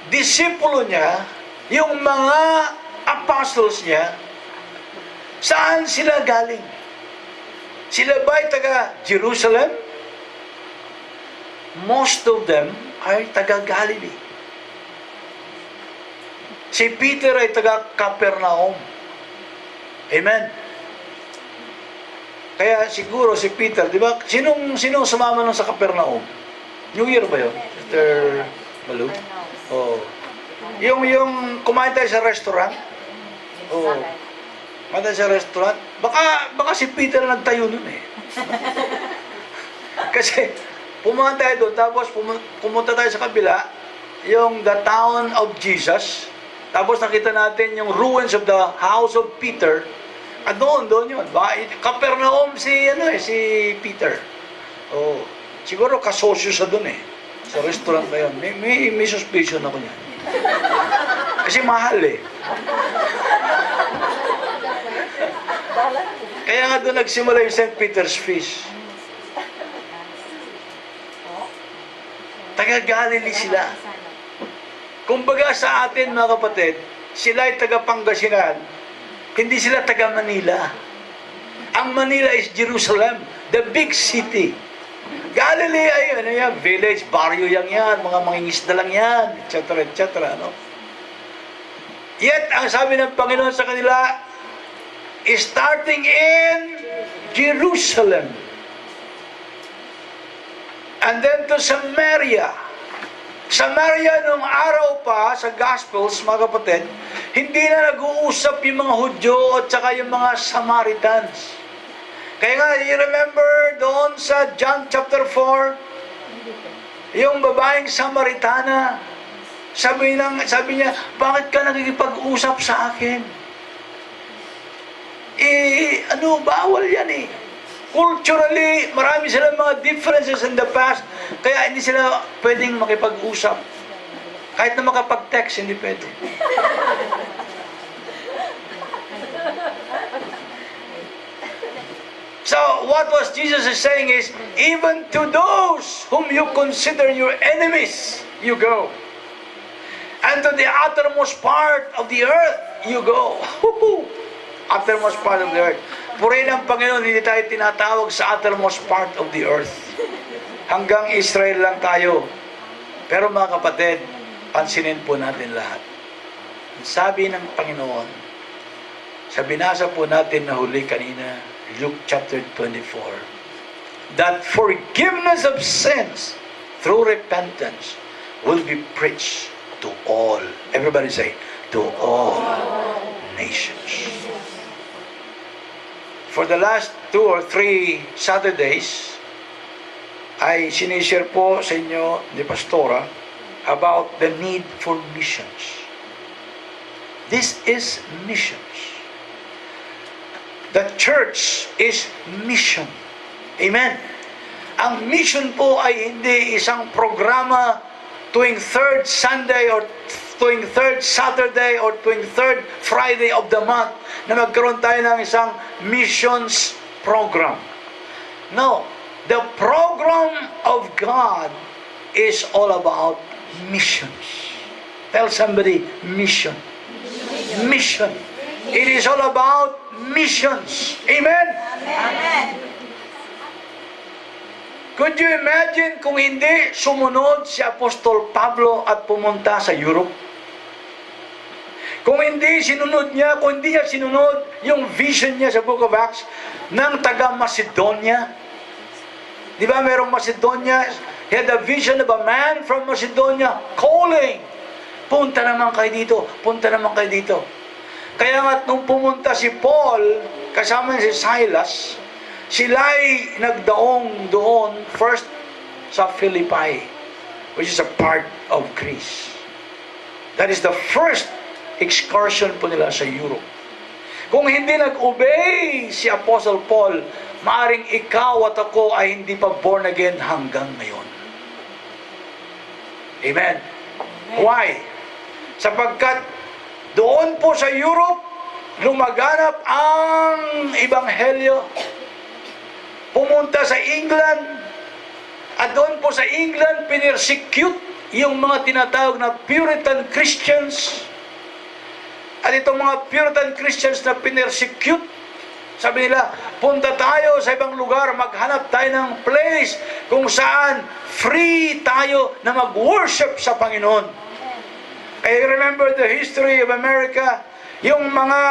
disipulo niya, yung mga apostles niya, saan sila galing? Sila ba'y taga Jerusalem? Most of them ay taga Galilee. Si Peter ay taga Capernaum. Amen. Kaya siguro si Peter, di ba? Sinong sumama nun sa Capernaum? New Year ba yun? Mr. Malu? Oh. Yung kumain tayo sa restaurant? Oh. Kumain tayo sa restaurant? Baka si Peter nagtayo nun eh. Kasi pumunta tayo doon, tapos pumunta tayo sa kabila, yung the town of Jesus. Tapos nakita natin yung ruins of the house of Peter. At doon yun. Capernaum si Peter. Oh, siguro kasosyo sa doon eh. Sa restaurant na yun. May suspicion ako niyan. Kasi mahal eh. Kaya nga doon nagsimula yung St. Peter's Feast. Taga Galilee sila. Kumbaga sa atin mga kapatid, sila ay taga Pangasinan, hindi sila taga Manila. Ang Manila is Jerusalem, the big city. Galilee ay village, barrio yan, mga mangingisda lang yan, etc. No? Yet, ang sabi ng Panginoon sa kanila, starting in Jerusalem, and then to Samaria. Samaria nung araw pa sa Gospels, mga kapatid, hindi na nag-uusap yung mga Hudyo at saka yung mga Samaritans. Kaya nga, you remember doon sa John chapter 4, yung babaeng Samaritana, sabi niya, bakit ka nakikipag-usap sa akin? Bawal yan eh. Culturally, marami silang mga differences in the past, kaya hindi sila pwedeng makipag-usap. Kahit na makapag-text, hindi pwede. So, what was Jesus is saying is, even to those whom you consider your enemies, you go. And to the uttermost part of the earth, you go. Uttermost part of the earth. Purihin ang Panginoon, hindi tayo tinatawag sa uttermost part of the earth. Hanggang Israel lang tayo. Pero mga kapatid, pansinin po natin lahat. Sabi ng Panginoon, sa binasa po natin na huli kanina, Luke chapter 24, that forgiveness of sins through repentance will be preached to all. Everybody say, to all nations. For the last 2 or 3 Saturdays, ay sinishare po sa inyo ni Pastora about the need for missions. This is missions. The church is mission. Amen. Ang mission po ay hindi isang programa tuwing 3rd Sunday or tuwing 3rd Saturday or tuwing 3rd Friday of the month na magkaroon tayo ng isang missions program. No. The program of God is all about missions. Tell somebody, mission. Mission. It is all about missions. Amen? Amen. Could you imagine kung hindi sumunod si Apostol Pablo at pumunta sa Europe? Kung hindi niya sinunod yung vision niya sa Book of Acts ng taga Macedonia. Di ba merong Macedonia? He had a vision of a man from Macedonia calling. Punta naman kayo dito. Punta naman kayo dito. Kaya nga nung pumunta si Paul kasama si Silas, sila'y nagdaong doon first sa Philippi, which is a part of Greece. That is the first excursion po nila sa Europe. Kung hindi nag-obey si Apostle Paul, maaring ikaw at ako ay hindi pa born again hanggang ngayon. Amen. Why? Sapagkat doon po sa Europe, lumaganap ang Ebanghelyo. Pumunta sa England, at doon po sa England, pinersecute yung mga tinatawag na Puritan Christians. At itong mga Puritan Christians na pinersecute, sabi nila, punta tayo sa ibang lugar, maghanap tayo ng place kung saan free tayo na mag-worship sa Panginoon. I remember the history of America, yung mga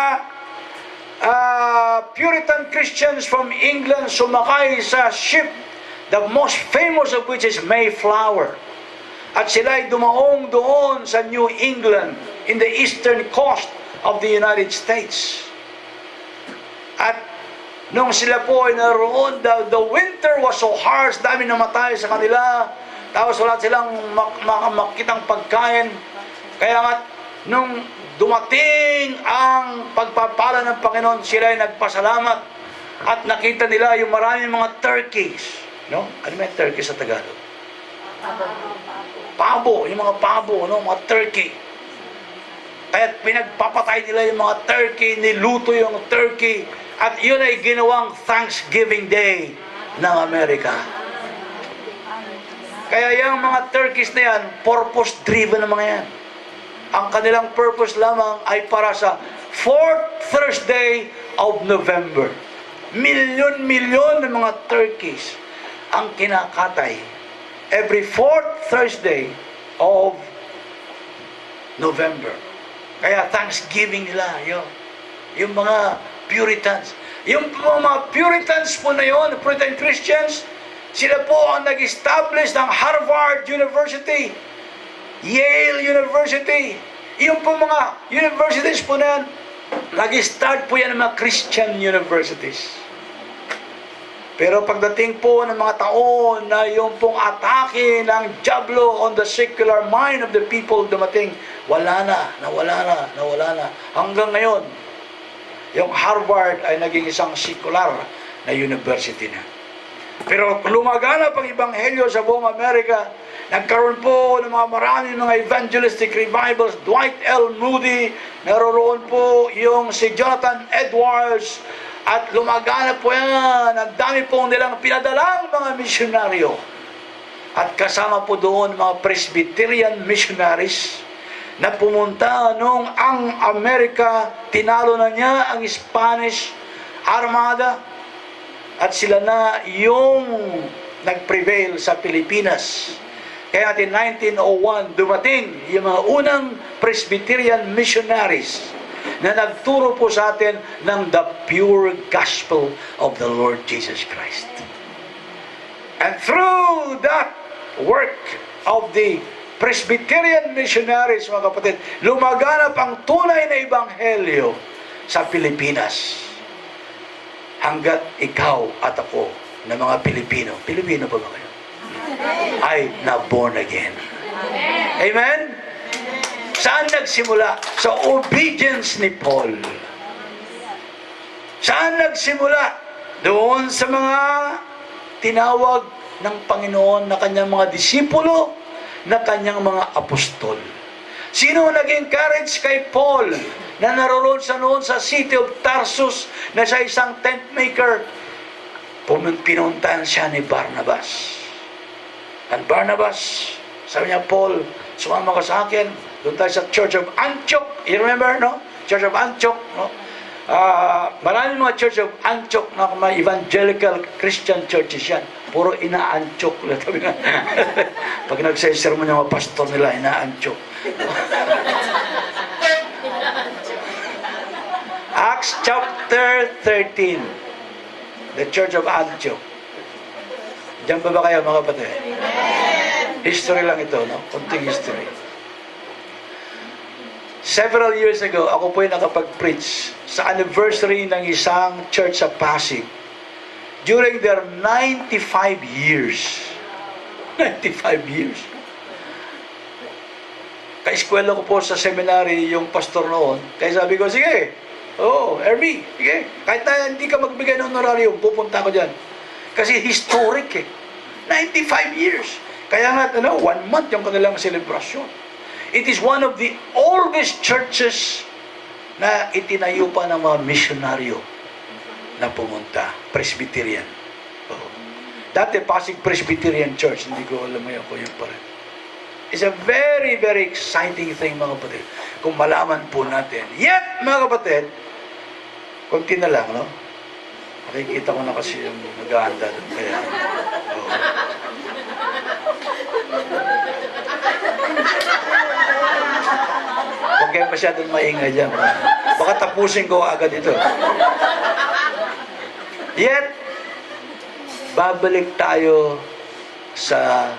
Puritan Christians from England sumakay sa ship, the most famous of which is Mayflower. At sila ay dumaong doon sa New England, in the eastern coast of the United States. At nung sila po ay naroon, the winter was so harsh, dami namatay sa kanila, tapos wala silang makitang pagkain. Kaya nga, nung dumating ang pagpapala ng Panginoon, sila ay nagpasalamat at nakita nila yung maraming mga turkeys. No? Ano may turkey sa Tagalog? Pabo, yung mga pabo, no? Mga turkey. Kaya pinagpapatay nila yung mga turkey, niluto yung turkey, at yun ay ginawang Thanksgiving Day ng Amerika. Kaya yung mga turkeys na yan, purpose-driven na mga yan. Ang kanilang purpose lamang ay para sa 4th Thursday of November. Milyon-milyon ng mga turkeys ang kinakatay every 4th Thursday of November. Kaya Thanksgiving nila, yun. Yung mga Puritans. Yung mga Puritans po na yun, Puritan Christians, sila po ang nag-establish ng Harvard University, Yale University. Yung po mga universities po na yan, nag-start po yan ng mga Christian universities. Pero pagdating po ng mga taon na yung pong atake ng Diablo on the secular mind of the people dumating, nawala na. Hanggang ngayon, yung Harvard ay naging isang secular na university na. Pero lumaganap ang Ebanghelyo sa buong Amerika. Nagkaroon po ng maraming mga evangelistic revivals. Dwight L. Moody, naroon po yung si Jonathan Edwards, at lumaganap po yan. Ang dami po nilang pinadalang mga misyonaryo. At kasama po doon mga Presbyterian missionaries na pumunta nung ang Amerika, tinalo na niya ang Spanish Armada, at sila na yung nag-prevail sa Pilipinas. Kaya in 1901, dumating yung mga unang Presbyterian missionaries na nagturo po sa atin ng the pure gospel of the Lord Jesus Christ. And through that work of the Presbyterian missionaries, mga kapatid, lumaganap ang tunay na ebanghelyo sa Pilipinas. Hanggat ikaw at ako na mga Pilipino, Pilipino pa ba kayo? Ay na-born again. Amen? Saan nagsimula? Sa obedience ni Paul. Saan nagsimula? Doon sa mga tinawag ng Panginoon na kanyang mga disipulo, na kanyang mga apostol. Sino nag-encourage kay Paul na naroon sa noon sa city of Tarsus na siya isang tent maker? Pinuntahan siya ni Barnabas. And Barnabas, sabi niya, Paul, sumama ka sa akin. Doon tayo sa Church of Antioch. You remember, no? Church of Antioch, no? Maraming mga Church of Antioch na mga evangelical Christian churches yan. Puro ina-Antioch. Pag nagsasermon yung mga pastor nila, ina-Antioch. Acts chapter 13. The Church of Antioch. Diyan ba kayo, mga kapatid? History lang ito, no? Kunting history. Several years ago, ako po yung nakapag-preach sa anniversary ng isang church sa Pasig. During their 95 years. 95 years. Ka-eskwela ko po sa seminary yung pastor noon. Kaya sabi ko, sige, Herbie, sige. Kahit na hindi ka magbigay ng honorarium, pupunta ko dyan. Kasi historic 95 years. Kaya nga, 1 month yung kanilang celebration. It is one of the oldest churches na itinayo pa ng mga misyonaryo na pumunta. Presbyterian. Dati Pasig Presbyterian Church. Hindi ko alam ngayon kung yun pa rin. is a very, very exciting thing, mga kapatid. Kung malaman po natin. Yet, mga kapatid, konti na lang, no? Nakikita ko na kasi yung nag-aanda doon. Kaya, oh. Huwag kayo masyadong maingay dyan. Baka tapusin ko agad ito. Yet, babalik tayo sa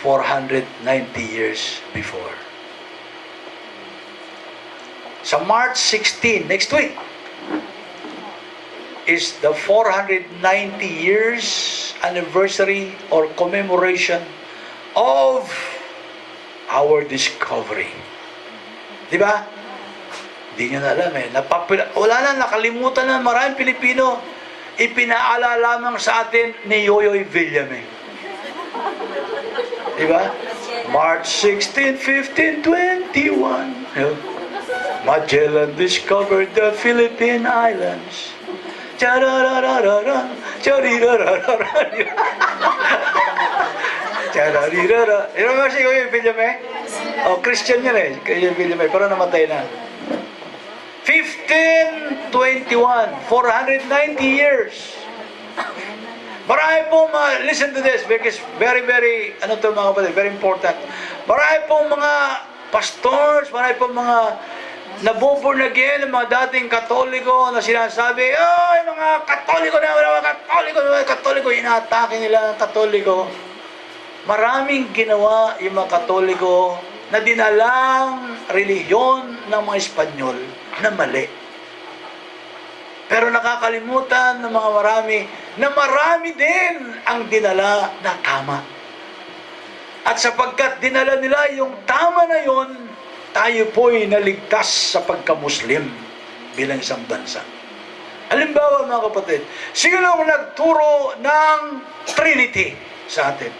490 years before. Sa March 16, next week, is the 490 years anniversary or commemoration of our discovery. Di ba? Hindi nyo na alam eh. Wala na, nakalimutan na maraming Pilipino. Ipinaalala lamang sa atin ni Yoyoy Villame. Di ba? March 16, 15, 21. Magellan discovered the Philippine Islands. Charararara, charirarara. Chararira. Remember si Yoyoy Villame? Oh, Christian yan eh. Yoyoy Villame, pero namatay na. 1521, 490 years. Marami pong listen to this because very, very, ano to mga kapatid, very important. Marami pong mga pastors, marami pong mga nabuborn again, mga dating Katoliko na sinasabi, oh, mga Katoliko na, mga Katoliko, inaatake nila ang Katoliko. Maraming ginawa yung mga Katoliko na dinalang relihiyon ng mga Espanyol na mali. Pero nakakalimutan ng mga marami din ang dinala na tama. At sapagkat dinala nila yung tama na yon, tayo po'y naligtas sa pagka-Muslim bilang isang bansa. Halimbawa mga kapatid, sino nagturo ng Trinity sa atin?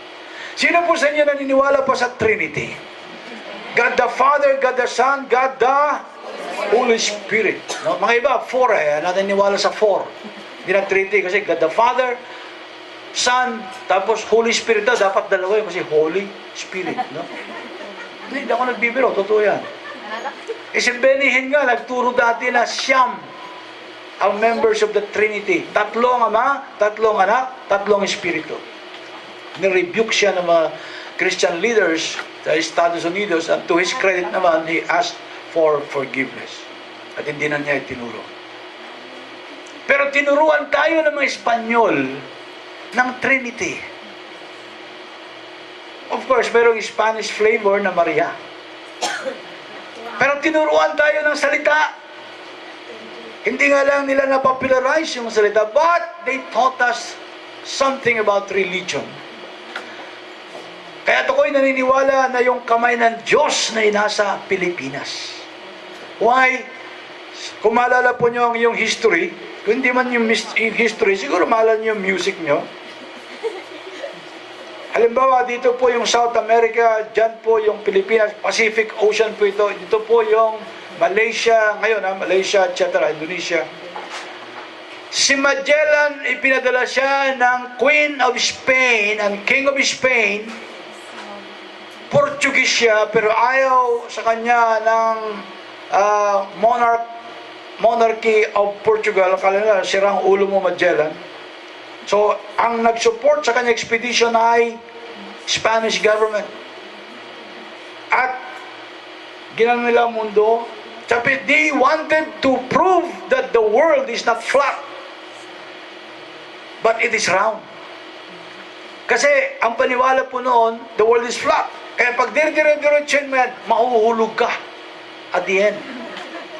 Sino po sa inyo naniniwala pa sa Trinity? God the Father, God the Son, God the Holy Spirit. No? Mga iba, 4 naniniwala sa 4. Hindi na Trinity kasi God the Father, Son, tapos Holy Spirit daw. Dapat dalawa yun kasi Holy Spirit. No? Hindi ako nagbibiro. Totoo yan. Si Benny Hinn nga, nagturo dati na siyam ang members of the Trinity. 3 Ama, 3 Anak, 3 Espiritu. Nirebuke siya ng mga Christian leaders sa Estados Unidos and to his credit naman, he asked for forgiveness. At hindi na niya itinuro. Pero tinuruan tayo ng mga Espanyol ng Trinity. Of course, merong Spanish flavor na Maria. Pero tinuruan tayo ng salita. Hindi nga lang nila na-popularize yung salita, but they taught us something about religion. Kaya ako'y naniniwala na yung kamay ng Diyos na inasa Pilipinas. Why? Kung maalala po nyo yung history, kung hindi man yung history, siguro maalala nyo yung music nyo. Halimbawa, dito po yung South America, dyan po yung Pilipinas, Pacific Ocean po ito. Dito po yung Malaysia, ngayon Malaysia, etc., Indonesia. Si Magellan, ipinadala siya ng Queen of Spain and King of Spain. Portuguese siya, pero ayaw sa kanya ng monarchy of Portugal. Kala nila, sirang ulo mo Magellan. So, ang nag-support sa kanya expedition ay Spanish government. At ginano nila ang mundo. Sabi, they wanted to prove that the world is not flat, but it is round. Kasi ang paniwala po noon, the world is flat. Kaya pag dire-diretso mo yan, mahuhulog ka at the end.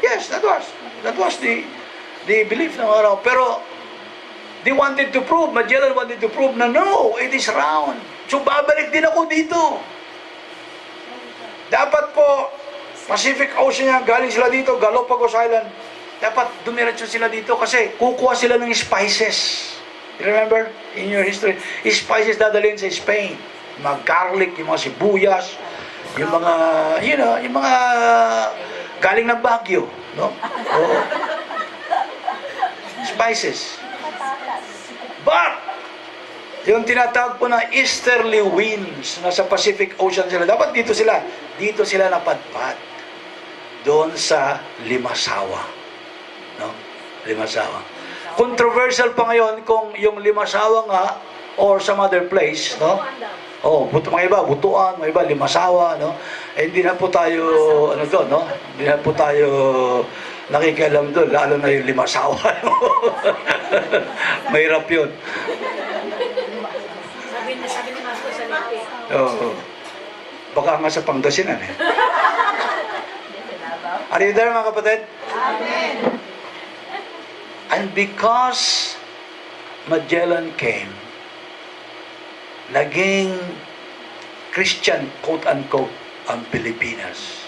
Yes, that was the belief ng araw. Pero they wanted to prove, Magellan wanted to prove na no, it is round. So babalik din ako dito. Dapat po, Pacific Ocean yan, galing sila dito, Galapagos Island. Dapat dumiretso sila dito kasi kukuha sila ng spices. Remember, in your history, spices dadalhin sa Spain. Yung mga garlic, yung mga sibuyas, yung mga, yung mga galing ng Baguio. No? Oh. Spices. But, Yung tinatawag po na easterly winds, nasa Pacific Ocean sila. Dapat dito sila napadpad. Doon sa Limasawa. No? Limasawa. Controversial pa ngayon kung yung Limasawa nga or some other place, no? Mga iba, Butuan, mga iba, Limasawa, no? Hindi na po tayo, doon, no? Hindi na po tayo nakikialam doon, lalo na yung Limasawa, no? Mahirap yun. Sabi ni Master sa lipi. Oo. Baka nga sa Pangasinan, eh. Are you there, mga kapatid? Amen. And because Magellan came, naging Christian, quote-unquote, ang Pilipinas.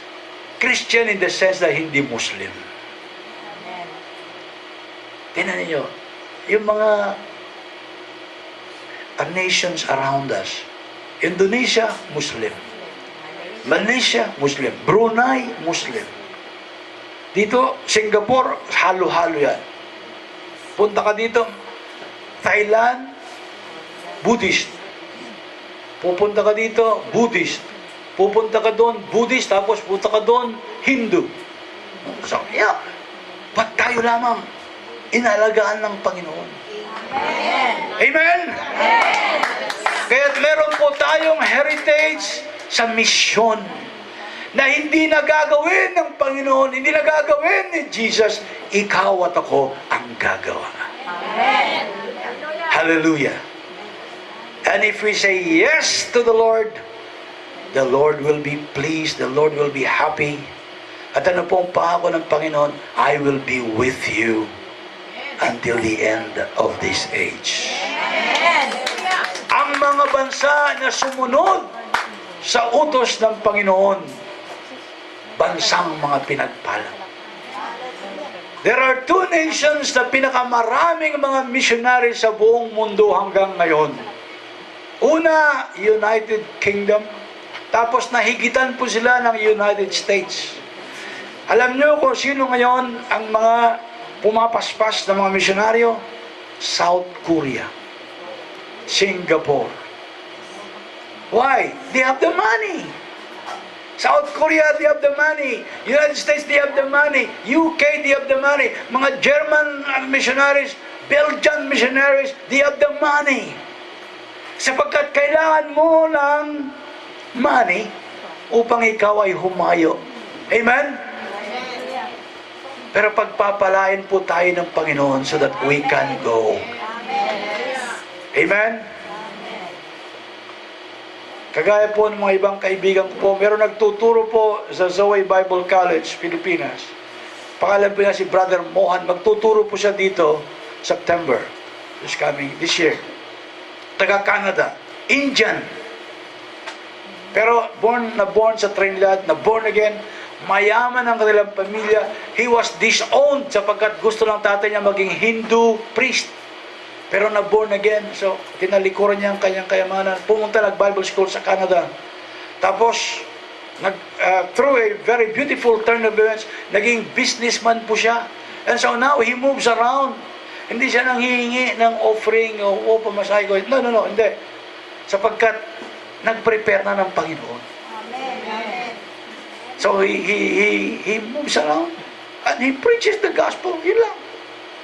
Christian in the sense na hindi Muslim. Amen. Tingnan niyo, yung mga nations around us. Indonesia, Muslim. Malaysia, Muslim. Brunei, Muslim. Dito, Singapore, halo-halo yan. Punta ka dito, Thailand, Buddhist. Pupunta ka dito, Buddhist. Pupunta ka doon, Buddhist, tapos punta ka doon, Hindu. So, yeah. Ba't tayo lamang inalagaan ng Panginoon? Amen. Amen? Kaya meron po tayong heritage sa misyon na hindi nagagawin ng Panginoon, hindi nagagawin ni Jesus, ikaw at ako ang gagawa. Amen. Hallelujah. And if we say yes to the Lord will be pleased, the Lord will be happy. At ano pong pangako ng Panginoon, I will be with you until the end of this age. Ang mga bansa na sumunod sa utos ng Panginoon, bansang mga pinagpala. There are two nations na pinakamaraming mga missionaries sa buong mundo hanggang ngayon. Una, United Kingdom. Tapos nahigitan po sila ng United States. Alam nyo kung sino ngayon ang mga pumapaspas ng mga misyonaryo? South Korea. Singapore. Why? They have the money. South Korea, they have the money. United States, they have the money. UK, they have the money. Mga German missionaries, Belgian missionaries, they have the money. Sapagkat kailangan mo ng money upang ikaw ay humayo. Amen? Pero pagpapalain po tayo ng Panginoon so that we can go. Amen? Kagaya po ng mga ibang kaibigan ko po, meron nagtuturo po sa Zoe Bible College, Pilipinas. Pangalan po niya si Brother Mohan. Magtuturo po siya dito, September. This year. Taga-Canada. Indian. Pero born sa Trinidad, na born again, mayaman ang kanilang pamilya. He was disowned sapagkat gusto ng tatay niya maging Hindu priest. Pero na-born again, so tinalikuran niya ang kanyang kayamanan. Pumunta nag-Bible school sa Canada. Tapos, through a very beautiful turn of events, naging businessman po siya. And so now, he moves around. Hindi siya nang hihingi ng offering o pamasahe ko. No, hindi. Sapagkat, nag-prepare na ng Panginoon. Amen. So, he moves around. And he preaches the gospel. Yun lang.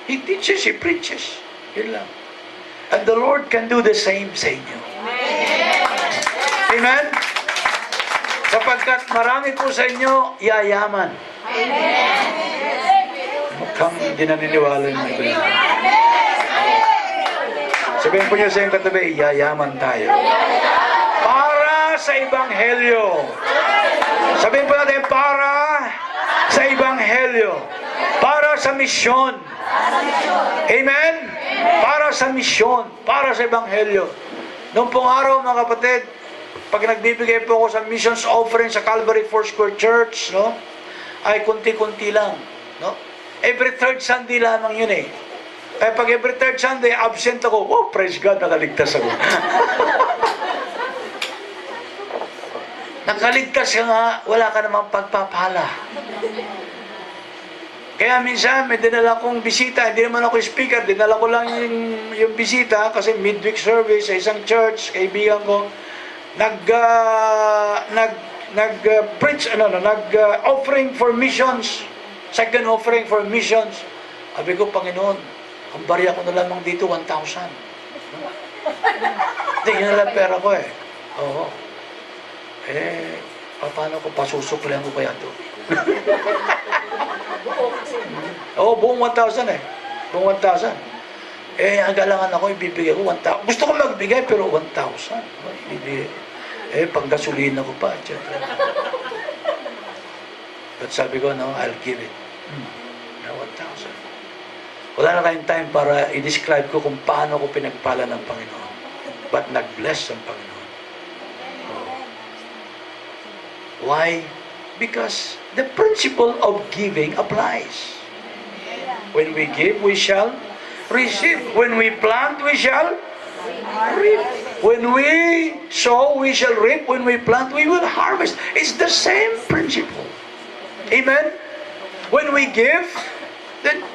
He teaches, he preaches. Yun lang. And the Lord can do the same sa inyo. Amen? Sapagkat marami po sa inyo yayaman. Mukhang hindi naniniwala nyo ito. Sabihin po niyo sa iyong katabi, yayaman tayo. Para sa Ebanghelyo. Sabihin po natin, para sa Ebanghelyo. Para sa misyon. Amen? Para sa misyon, para sa Ebanghelyo. Noong pong araw, mga kapatid, pag nagbibigay po ako sa missions offering sa Calvary Foursquare Church, no, ay kunti-kunti lang. No? Every third Sunday lamang yun eh. Kaya pag every third Sunday, absent ako, oh, praise God, nakaligtas ako. Nakaligtas ka nga, wala ka namang pagpapala. Kaya minsan may dinala kong bisita, hindi naman ako speaker, dinala ko lang yung bisita kasi midweek service sa isang church, kaibigan ko, preach offering for missions, second offering for missions. Sabi ko, Panginoon, ang barya ko na lamang dito 1,000. Hindi, yun na lang pera ko eh. Oo. Paano ko pasusuklihan ko kaya ito? Oo, buong 1,000 eh. Buong 1,000. Ang galangan ako, ibibigay ko 1,000. Gusto ko magbigay, pero 1,000. Pang gasolina ko pa, etc. But sabi ko, no, I'll give it. 1,000. Wala na tayong time para i-describe ko kung paano ko pinagpala ng Panginoon. But nag-bless ang Panginoon. Why? Because the principle of giving applies. When we give, we shall receive. When we plant, we shall reap. When we sow, we shall reap. When we plant, we will harvest. It's the same principle. Amen? When we give, then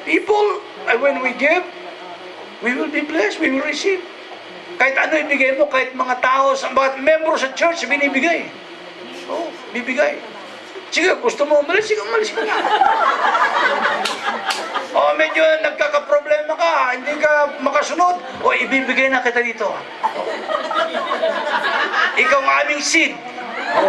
when we give, we will be blessed. We will receive. Kahit ano ibigay mo, kahit mga tao, mga membro sa church, binibigay. Oh, bibigay. Sige, gusto mo umalis, sige, umalis ka na. O, medyo nagkakaproblema ka, hindi ka makasunod, o, ibibigay na kita dito. Ikaw ang aming seed. O.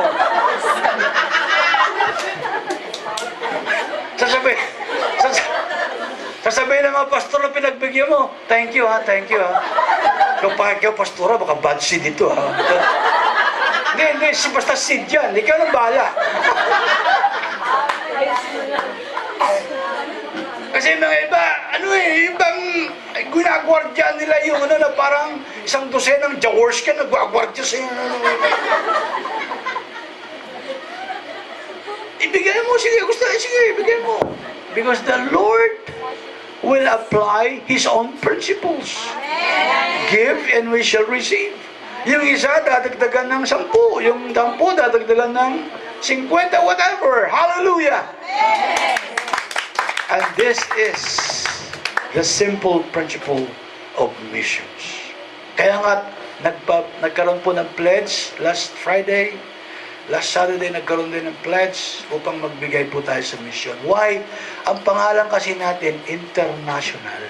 Sasabihin ng mga pastor na pinagbigyan mo, thank you ha. Kung ikaw pastora, baka bad seed ito ha. Hindi, basta seed yan. Ikaw nang bahala. Kasi mga iba, ibang ginagwardya nila yung na parang isang dosenang Jaworska nagwagwardya sa iyo. Ibigay mo, sige, ibigay mo. Because the Lord will apply His own principles. Give and we shall receive. Yung isa, dadagdagan ng 10. Yung 10, dadagdagan ng 50, whatever. Hallelujah! And this is the simple principle of missions. Kaya nga, nagkaroon po ng pledge last Friday. Last Saturday, nagkaroon din ng pledge upang magbigay po tayo sa mission. Why? Ang pangalan kasi natin, international.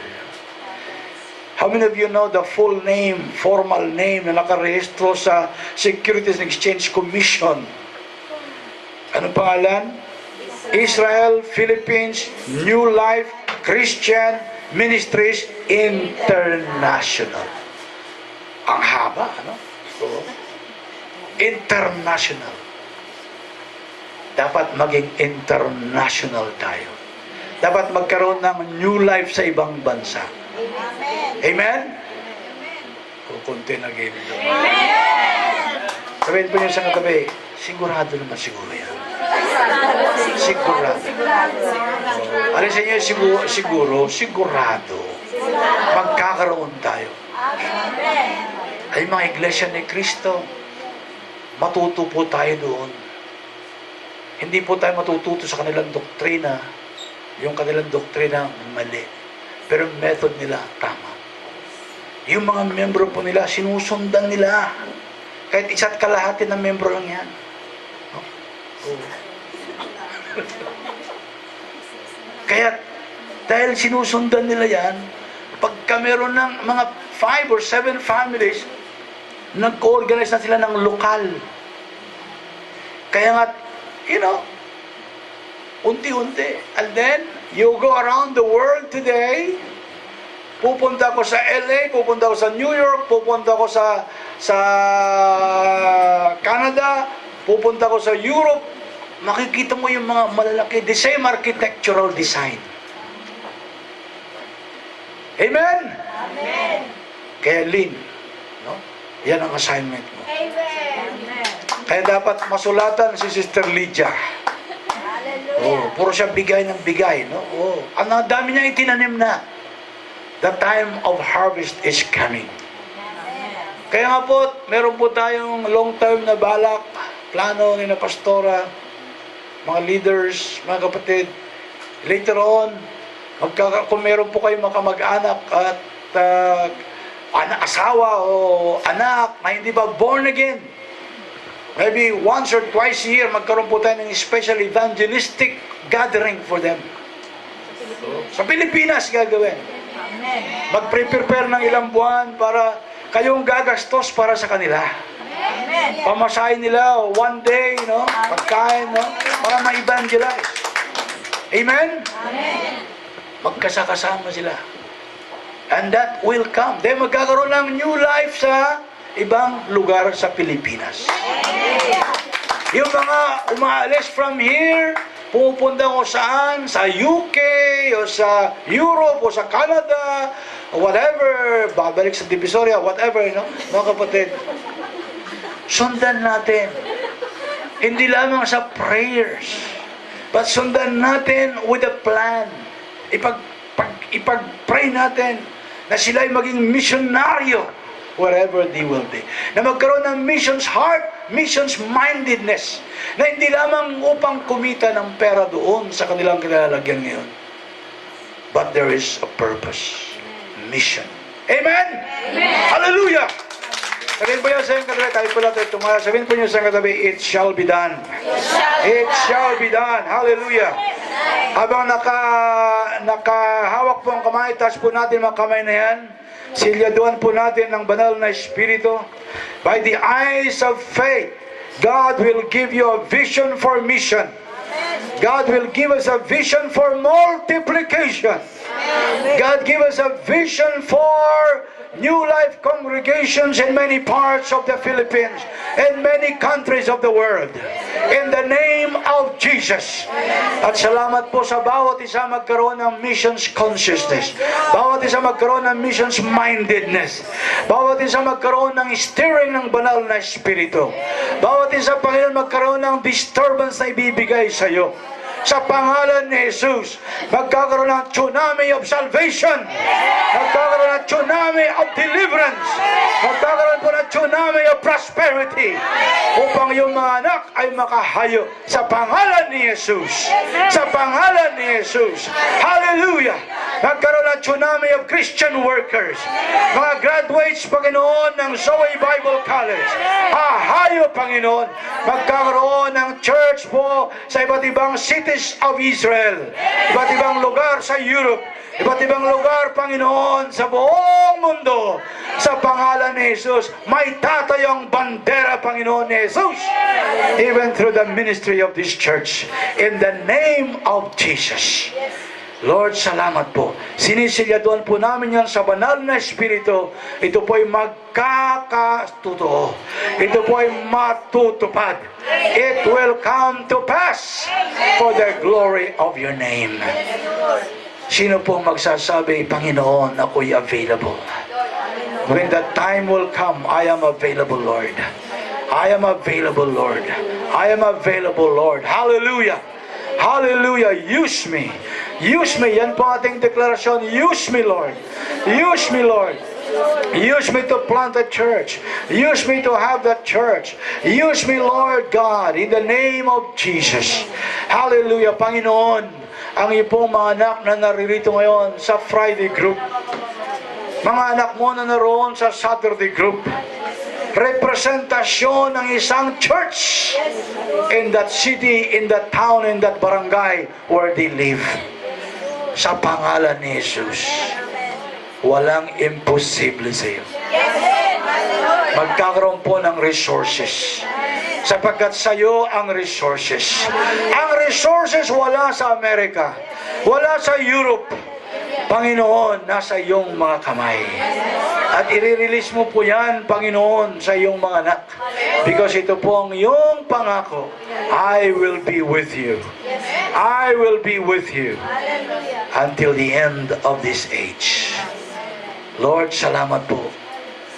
How many of you know the full name, formal name na nakarehistro sa Securities and Exchange Commission? Anong pangalan? Israel, Philippines, New Life, Christian Ministries International. Ang haba, ano? So, international. Dapat maging international tayo. Dapat magkaroon ng new life sa ibang bansa. Amen? Kukunti na game ito. Sabihin po niyo sa katabi, sigurado naman siguro yan. Sigurado. Alin sa inyo, sigurado. Magkakaroon tayo. Ay mga iglesia ni Cristo, matuto po tayo doon. Hindi po tayo matututo sa kanilang doktrina. Yung kanilang doktrina mali. Pero method nila tama. Yung mga membro po nila, sinusundan nila. Kahit isa't kalahati ng membro lang yan. No? Oh. Kaya, dahil sinusundan nila yan, pagka meron ng mga 5 or 7 families, nag-organize na sila ng lokal. Kaya nga, unti-unti. And then, you go around the world today, pupunta ko sa LA, pupunta ko sa New York, pupunta ko sa Canada, pupunta ko sa Europe, makikita mo yung mga malalaki, the same architectural design. Amen? Amen. Kaya Lynn, no? Yan ang assignment mo. Amen. Kaya dapat masulatan si Sister Lydia. Oh, puro siya bigay ng bigay, no? Oh, ang dami niya itinanim na. The time of harvest is coming. Kaya nga po, meron po tayong long-term na balak, plano ni na pastora, mga leaders, mga kapatid, later on, kung meron po kayong mga kamag-anak at asawa o anak na hindi ba born again, maybe once or twice a year, magkaroon po tayo ng special evangelistic gathering for them. Sa Pilipinas gagawin. Mag-prepare ng ilang buwan para kayong gagastos para sa kanila. Pamasahin nila one day, no? Pagkain, no? Para ma-evangelize. Amen? Magkasakasama sila. And that will come. Then magkakaroon ng new life sa ibang lugar sa Pilipinas. Yung mga umaalis from here, pupunta ko saan? Sa UK, o sa Europe, o sa Canada, o whatever, babalik sa Divisoria, whatever, no? Mga kapatid, sundan natin. Hindi lamang sa prayers, but sundan natin with a plan. Ipag-pray natin na sila'y maging misyonaryo wherever they will be. Na magkaroon ng missions heart, missions mindedness, na hindi lamang upang kumita ng pera doon sa kanilang kinalalagyan ngayon. But there is a purpose. Mission. Amen? Amen. Hallelujah! Sabihin po niyo sa iyong katabi, tayo po natin tumaya. Sabihin po niyo sa iyong katabi, it shall be done. It shall be done. Hallelujah. Habang nakahawak po ang kamay, taas po natin mga kamay na yan. Silyaduan po natin ang banal na Espiritu. By the eyes of faith, God will give you a vision for mission. God will give us a vision for multiplication. God give us a vision for New Life congregations in many parts of the Philippines and many countries of the world. In the name of Jesus. At salamat po sa bawat isa magkaroon ng missions consciousness. Bawat isa magkaroon ng missions mindedness. Bawat isa magkaroon ng steering ng banal na Espiritu. Bawat isa, Panginoon, magkaroon ng disturbance na ibibigay sa iyo. Sa pangalan ni Jesus, magkakaroon ng tsunami of salvation. Magkakaroon ng tsunami of deliverance. Magkakaroon po ng tsunami of prosperity. Upang yung mga anak ay makahayo sa pangalan ni Jesus. Sa pangalan ni Jesus. Hallelujah! Magkaroon ng tsunami of Christian workers. Mga graduates, Panginoon, ng Zoe Bible College. Hahayo, Panginoon. Magkakaroon ng church po sa iba't ibang cities of Israel, iba't ibang lugar sa Europe, iba't ibang lugar, Panginoon, sa buong mundo. Sa pangalan ni Jesus, may tatayong bandera, Panginoon ni Jesus, even through the ministry of this church, in the name of Jesus. Lord, salamat po. Sinisilyaduan po namin yan sa banal na Espiritu. Ito po ay magkakatotoo. Ito po ay matutupad. It will come to pass for the glory of your name. Sino po magsasabi, Panginoon, ako'y available? When the time will come, I am available, Lord. I am available, Lord. I am available, Lord. Hallelujah. Hallelujah. Use me. Use me. Yan po ating deklarasyon. Use me, Lord. Use me, Lord. Use me to plant a church. Use me to have that church. Use me, Lord God, in the name of Jesus. Hallelujah. Panginoon, ang iyong mga anak na naririto ngayon sa Friday group, mga anak mo na naroon sa Saturday group, representasyon ng isang church in that city, in that town, in that barangay where they live. Sa pangalan ni Jesus, walang imposible sa iyo. Magkakaroon po ng resources. Sapagkat sa iyo ang resources. Ang resources wala sa Amerika, wala sa Europe. Panginoon, nasa iyong mga kamay. At i-release mo po yan, Panginoon, sa iyong mga anak. Because ito po ang iyong pangako. I will be with you. I will be with you until the end of this age. Lord, salamat po.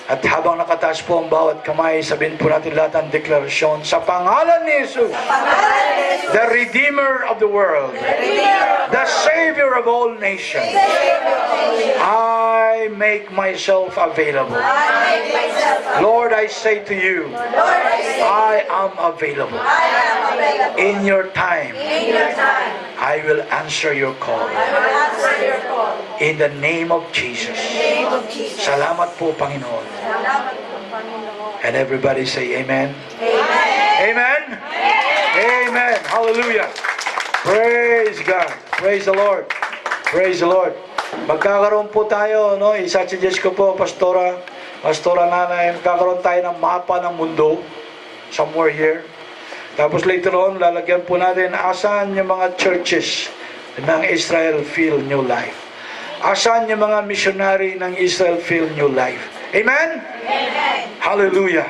At habang nakataas po ang bawat kamay, sabihin po natin lahat ang deklarasyon sa pangalan ni Jesus, the Redeemer of the world, the Savior of all nations. I make myself available. Lord, I say to you, I am available. In your time, I will answer your call. I will answer your call. In the name of Jesus. In the name of Jesus. Salamat po, Panginoon. Salamat po, Panginoon. And everybody say amen. Amen. Amen. Amen. Hallelujah. Praise God. Praise the Lord. Praise the Lord. Magkakaroon po tayo, no? Isa-suggest ko po, Pastora Nanay, magkakaroon tayo ng mapa ng mundo. Somewhere here. Tapos later on, lalagyan po natin asan yung mga churches ng Israel Feel New Life. Asan yung mga missionary ng Israel Feel New Life. Amen? Amen. Hallelujah.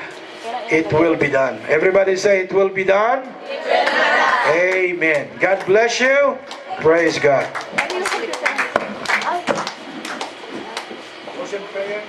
It will be done. Everybody say, it will be done. It will be done. Amen. God bless you. Praise God. Close in prayer.